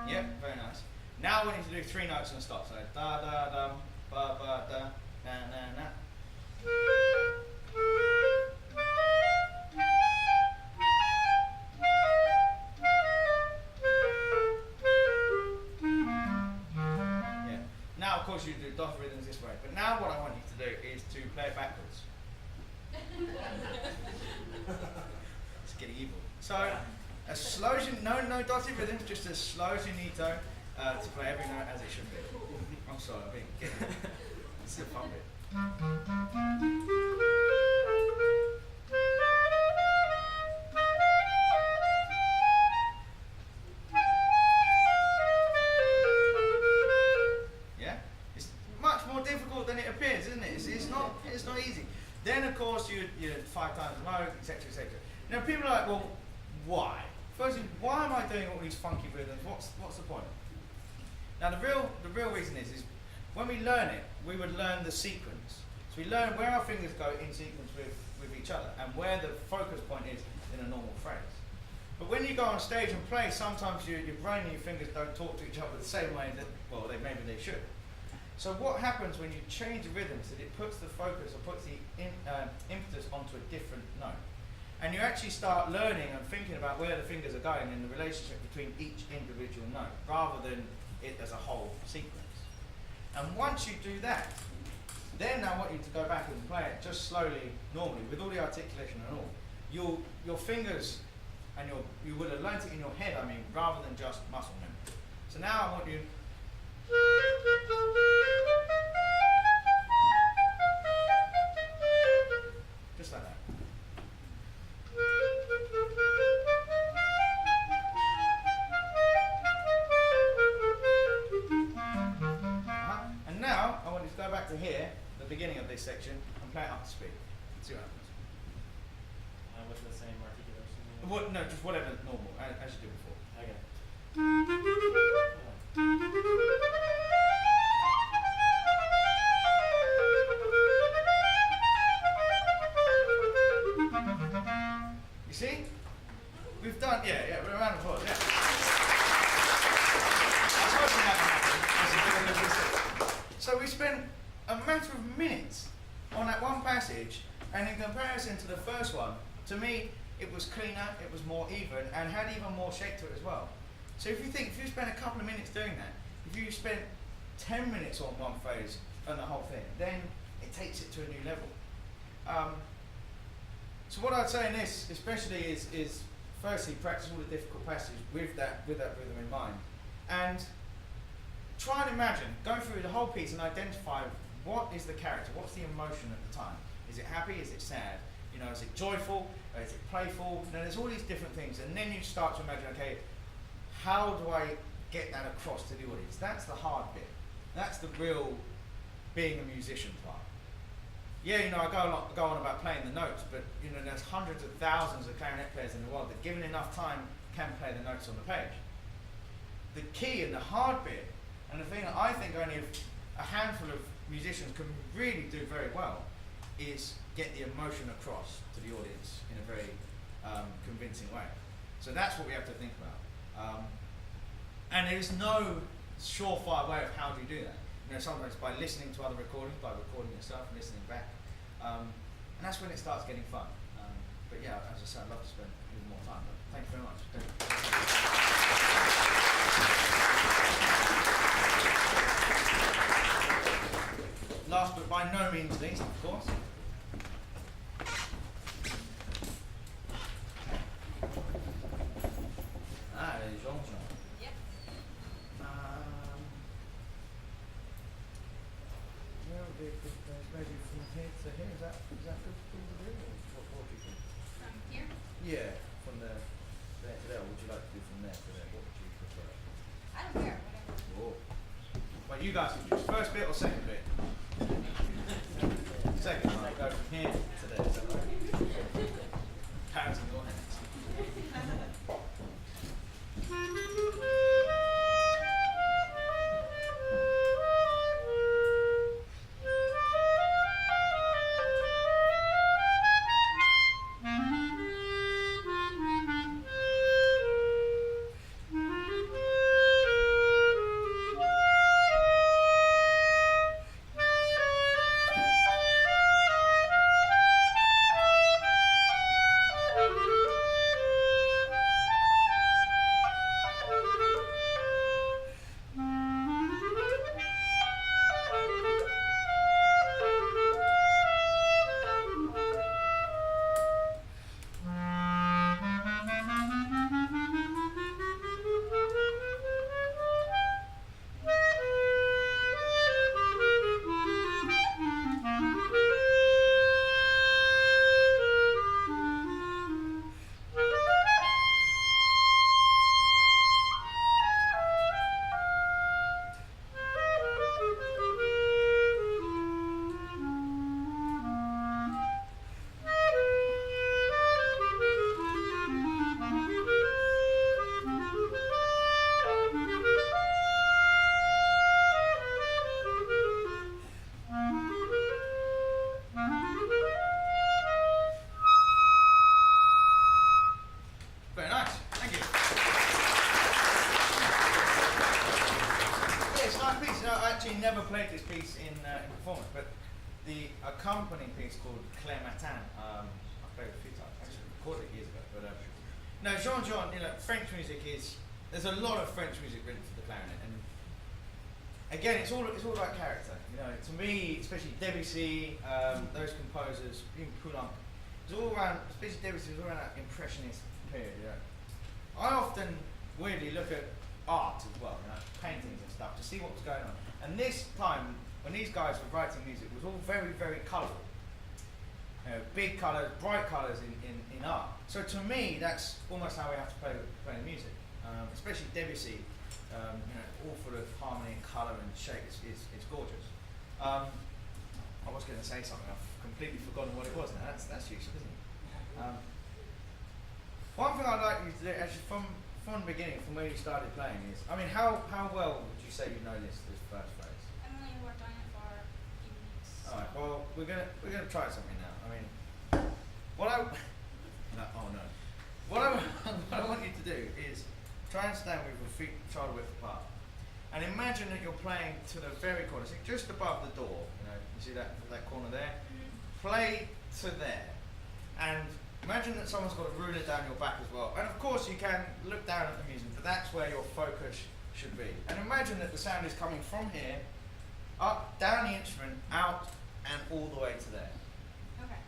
Yep, very nice. Now we need to do three notes and stop. So da da dum, ba ba da, na na na. Yeah. Now of course you do dot rhythms this way, but now what I want you to do is to play it backwards. It's getting evil. So as slow as you, no dotted rhythms, just as slow as you need to play every note as it should be. I'm sorry, I'm being kidding. It's the fun bit. Yeah? It's much more difficult than it appears, isn't it? It's not easy. Then of course you 5 times the note, etc., etc. Now people are like, well, why? Firstly, why am I doing all these funky rhythms? What's the point? Now the real reason is when we learn it, we would learn the sequence. So we learn where our fingers go in sequence with each other and where the focus point is in a normal phrase. But when you go on stage and play, sometimes your brain and your fingers don't talk to each other the same way that, well, maybe they should. So what happens when you change the rhythms is it puts the focus or puts the impetus onto a different note. And you actually start learning and thinking about where the fingers are going and the relationship between each individual note, rather than it as a whole sequence. And once you do that, then I want you to go back and play it just slowly, normally, with all the articulation and all. Your fingers and you would have learnt it in your head, I mean, rather than just muscle memory. So now I want you. Just like that. And now I want you to go back to here, the beginning of this section, and play it up to speed. See what happens. With the same articulation? What, no, just whatever normal, as you did before. Okay. passage, and in comparison to the first one, to me, it was cleaner, it was more even, and had even more shape to it as well. So if you spend a couple of minutes doing that, if you spent 10 minutes on one phrase and the whole thing, then it takes it to a new level. So what I'd say in this, especially, is firstly practice all the difficult passages with that rhythm in mind, and try and imagine, go through the whole piece and identify what is the character, what's the emotion at the time. Is it happy? Is it sad? You know, is it joyful? Is it playful? You know, there's all these different things, and then you start to imagine, okay, how do I get that across to the audience? That's the hard bit. That's the real being a musician part. Yeah, you know, I go on about playing the notes, but you know, there's hundreds of thousands of clarinet players in the world that, given enough time, can play the notes on the page. The key and the hard bit, and the thing that I think only a handful of musicians can really do very well, is get the emotion across to the audience in a very convincing way. So that's what we have to think about. And there is no surefire way of how do you do that. You know, sometimes by listening to other recordings, by recording yourself and listening back. And that's when it starts getting fun. But yeah, as I said, I'd love to spend even more time. But thank you very much. Last but by no means least, of course. There's Jean-Jean. Yep. Maybe from here to here, is that good for you to do? Or what do you think? From here? Yeah, from there to there. What would you like to do from there to there? What would you prefer? I don't care, whatever. Oh. Well, you guys can choose first bit or second bit? Second, right? Go from here to there. Is that right? Hands in your hands. Never played this piece in performance, but the accompanying piece called Claire Matin, I played it a few times, actually recorded it years ago, but no, Jean-Jean, you know, French music there's a lot of French music written for the clarinet, and again, it's all about character, you know, to me, especially Debussy, those composers, even Poulenc, it's all around, especially Debussy, it's all around that impressionist period, you know. I often weirdly look at art as well, you know, paintings and stuff, to see what was going on. And this time, when these guys were writing music, it was all very, very colourful. You know, big colours, bright colours in art. So to me, that's almost how we have to play the music. Especially Debussy, you know, all full of harmony and colour and shape. It's gorgeous. I was going to say something, I've completely forgotten what it was now. That's useful, isn't it? One thing I'd like you to do, actually, from the beginning, from where you started playing, is, I mean, how well would you say you know this first phrase? I've only worked on it for a few weeks. All right. Well, we're gonna try something now. I mean, what I want you to do is try and stand with your feet shoulder width apart, and imagine that you're playing to the very corner, so just above the door. You know, you see that corner there. Mm-hmm. play to there. And imagine that someone's got a ruler down your back as well. And of course you can look down at the music, but that's where your focus should be. And imagine that the sound is coming from here, up, down the instrument, out, and all the way to there. Okay.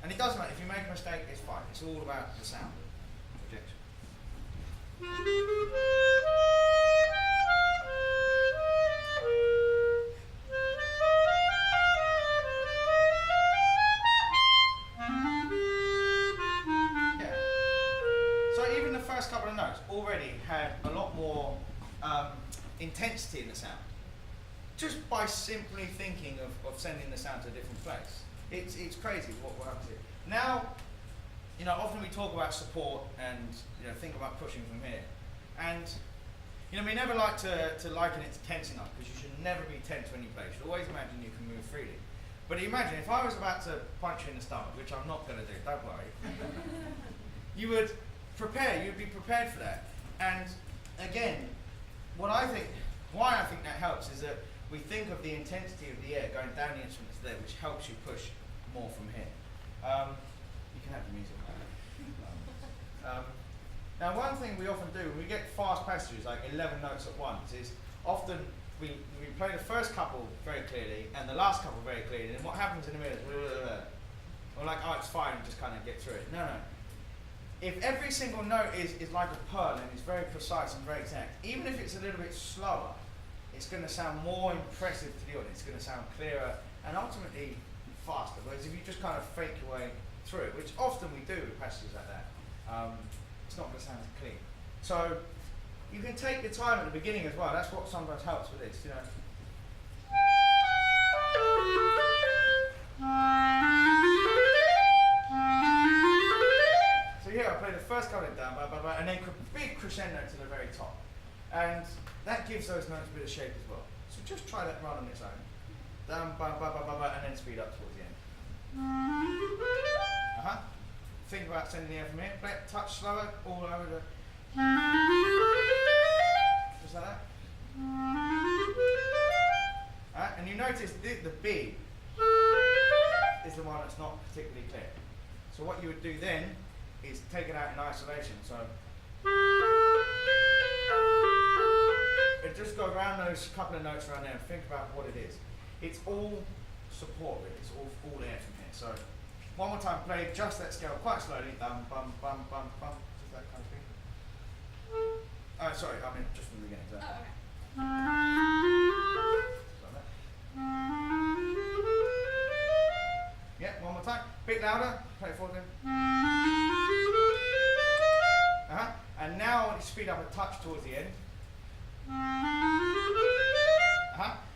And it doesn't matter, if you make a mistake, it's fine. It's all about the sound. Projection. Yeah. So even the first couple of notes already had a lot more intensity in the sound. Just by simply thinking of sending the sound to a different place. It's crazy what happens here. Now, often we talk about support and think about pushing from here. And we never like to liken it to tensing up, because you should never be tense when you play. You should always imagine you can move freely. But imagine if I was about to punch you in the stomach, which I'm not going to do, don't worry. You would prepare, you'd be prepared for that. And again, why I think that helps is that we think of the intensity of the air going down the instruments there, which helps you push more from here. You can have the music. Now, one thing we often do when we get fast passages, like 11 notes at once, is often we play the first couple very clearly and the last couple very clearly, and then what happens in the middle is we're like, oh, it's fine, just kind of get through it. No. If every single note is like a pearl and is very precise and very exact, even if it's a little bit slower, it's going to sound more impressive to the audience. It's going to sound clearer and ultimately faster. Whereas if you just kind of fake your way through it, which often we do with passages like that, it's not going to sound as clean. So you can take your time at the beginning as well. That's what sometimes helps with this. So here I play the first couple down, and then big crescendo to the very top. And that gives those notes a bit of shape as well. So just try that run on its own. Down, and then speed up towards the end. Think about sending the air from here. Play it, touch slower, all over the. Just like that. And you notice the B is the one that's not particularly clear. So what you would do then is take it out in isolation. So just go around those couple of notes around there and think about what it is. It's all support, really. It's all air from here. So one more time, play just that scale quite slowly. Bum, bum, bum, bum, bum. Just that kind of thing. Sorry, I mean just from the beginning. Oh, okay. Like that. Yeah, one more time. Bit louder. Play it forward then. And now speed up a touch towards the end.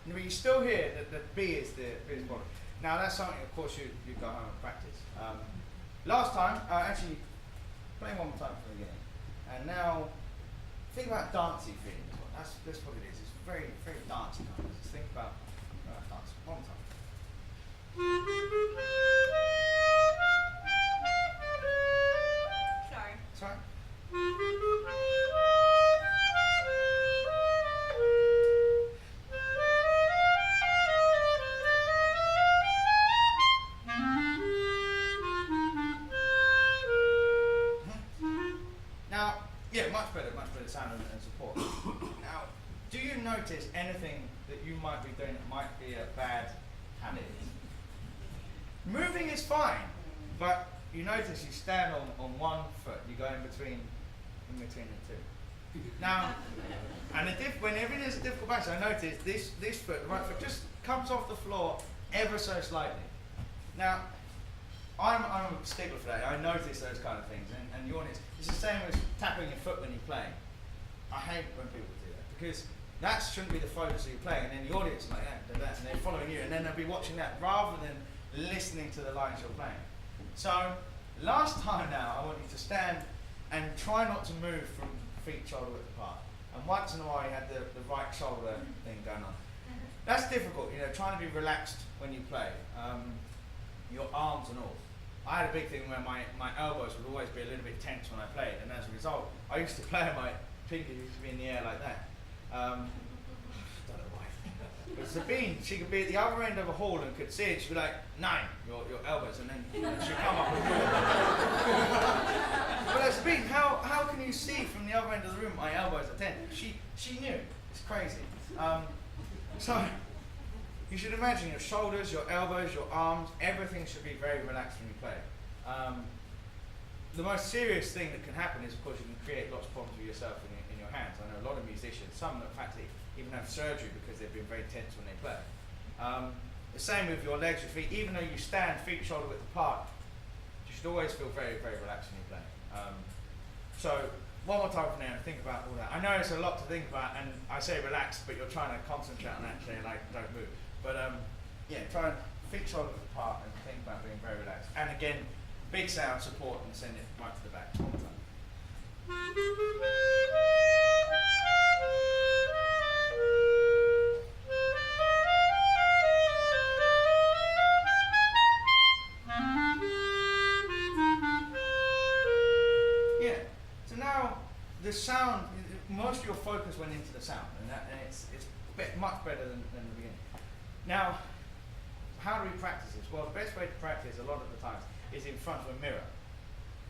But you still hear that the B is the bottom. Now that's something, of course, you go home and practice. Last time, actually, playing one more time from the beginning. And now, think about dancey feeling as well. That's what it is. It's very, very dancey kind of. Just think about dance. One more time. Sorry. Sorry. Much better sound and support. Now, do you notice anything that you might be doing that might be a bad habit? Moving is fine, but you notice you stand on one foot, you go in between the two. Now, and whenever there's a difficult passage, I notice this foot, the right foot, just comes off the floor ever so slightly. Now, I'm a stickler for that. I notice those kind of things, and the audience. It's the same as tapping your foot when you play. I hate when people do that, because that shouldn't be the focus of your playing, and then the audience is like that, and they're following you, and then they'll be watching that rather than listening to the lines you're playing. So last time now, I want you to stand and try not to move from feet shoulder width apart. And once in a while, you had the right shoulder thing going on. That's difficult, trying to be relaxed when you play. Your arms and all. I had a big thing where my elbows would always be a little bit tense when I played, and as a result, I used to play my pinky used to be in the air like that. Don't know why. But Sabine, she could be at the other end of a hall and could see it. She'd be like, 9, your elbows, and then she'd come up with But like, Sabine, how can you see from the other end of the room my elbows are 10? She knew. It's crazy. So you should imagine your shoulders, your elbows, your arms, everything should be very relaxed when you play. The most serious thing that can happen is, of course, you can create lots of problems with yourself in your hands. I know a lot of musicians, some that in fact even have surgery because they've been very tense when they play. The same with your legs, your feet. Even though you stand feet shoulder width apart, you should always feel very, very relaxed when you play. So one more time from there and think about all that. I know it's a lot to think about, and I say relax, but you're trying to concentrate on actually, like, don't move. But yeah, try and feet shoulder width apart and think about being very relaxed. And again, big sound support and send it right to the back one more time. Yeah. So now the sound, most of your focus went into the sound, and it's much better than the beginning. Now, how do we practice this? Well, the best way to practice a lot of the times is in front of a mirror.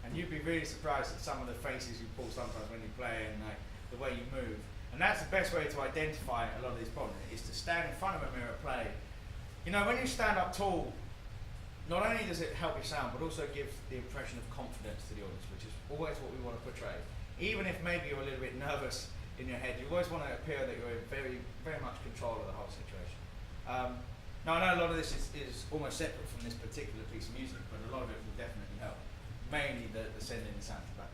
And you'd be really surprised at some of the faces you pull sometimes when you play and like the way you move. And that's the best way to identify a lot of these problems, is to stand in front of a mirror, play. You know, when you stand up tall, not only does it help your sound, but also gives the impression of confidence to the audience, which is always what we want to portray. Even if maybe you're a little bit nervous in your head, you always want to appear that you're in very, very much control of the whole situation. Now, I know a lot of this is almost separate from this particular piece of music, but a lot of it will definitely help. Mainly the sending the sound to the back.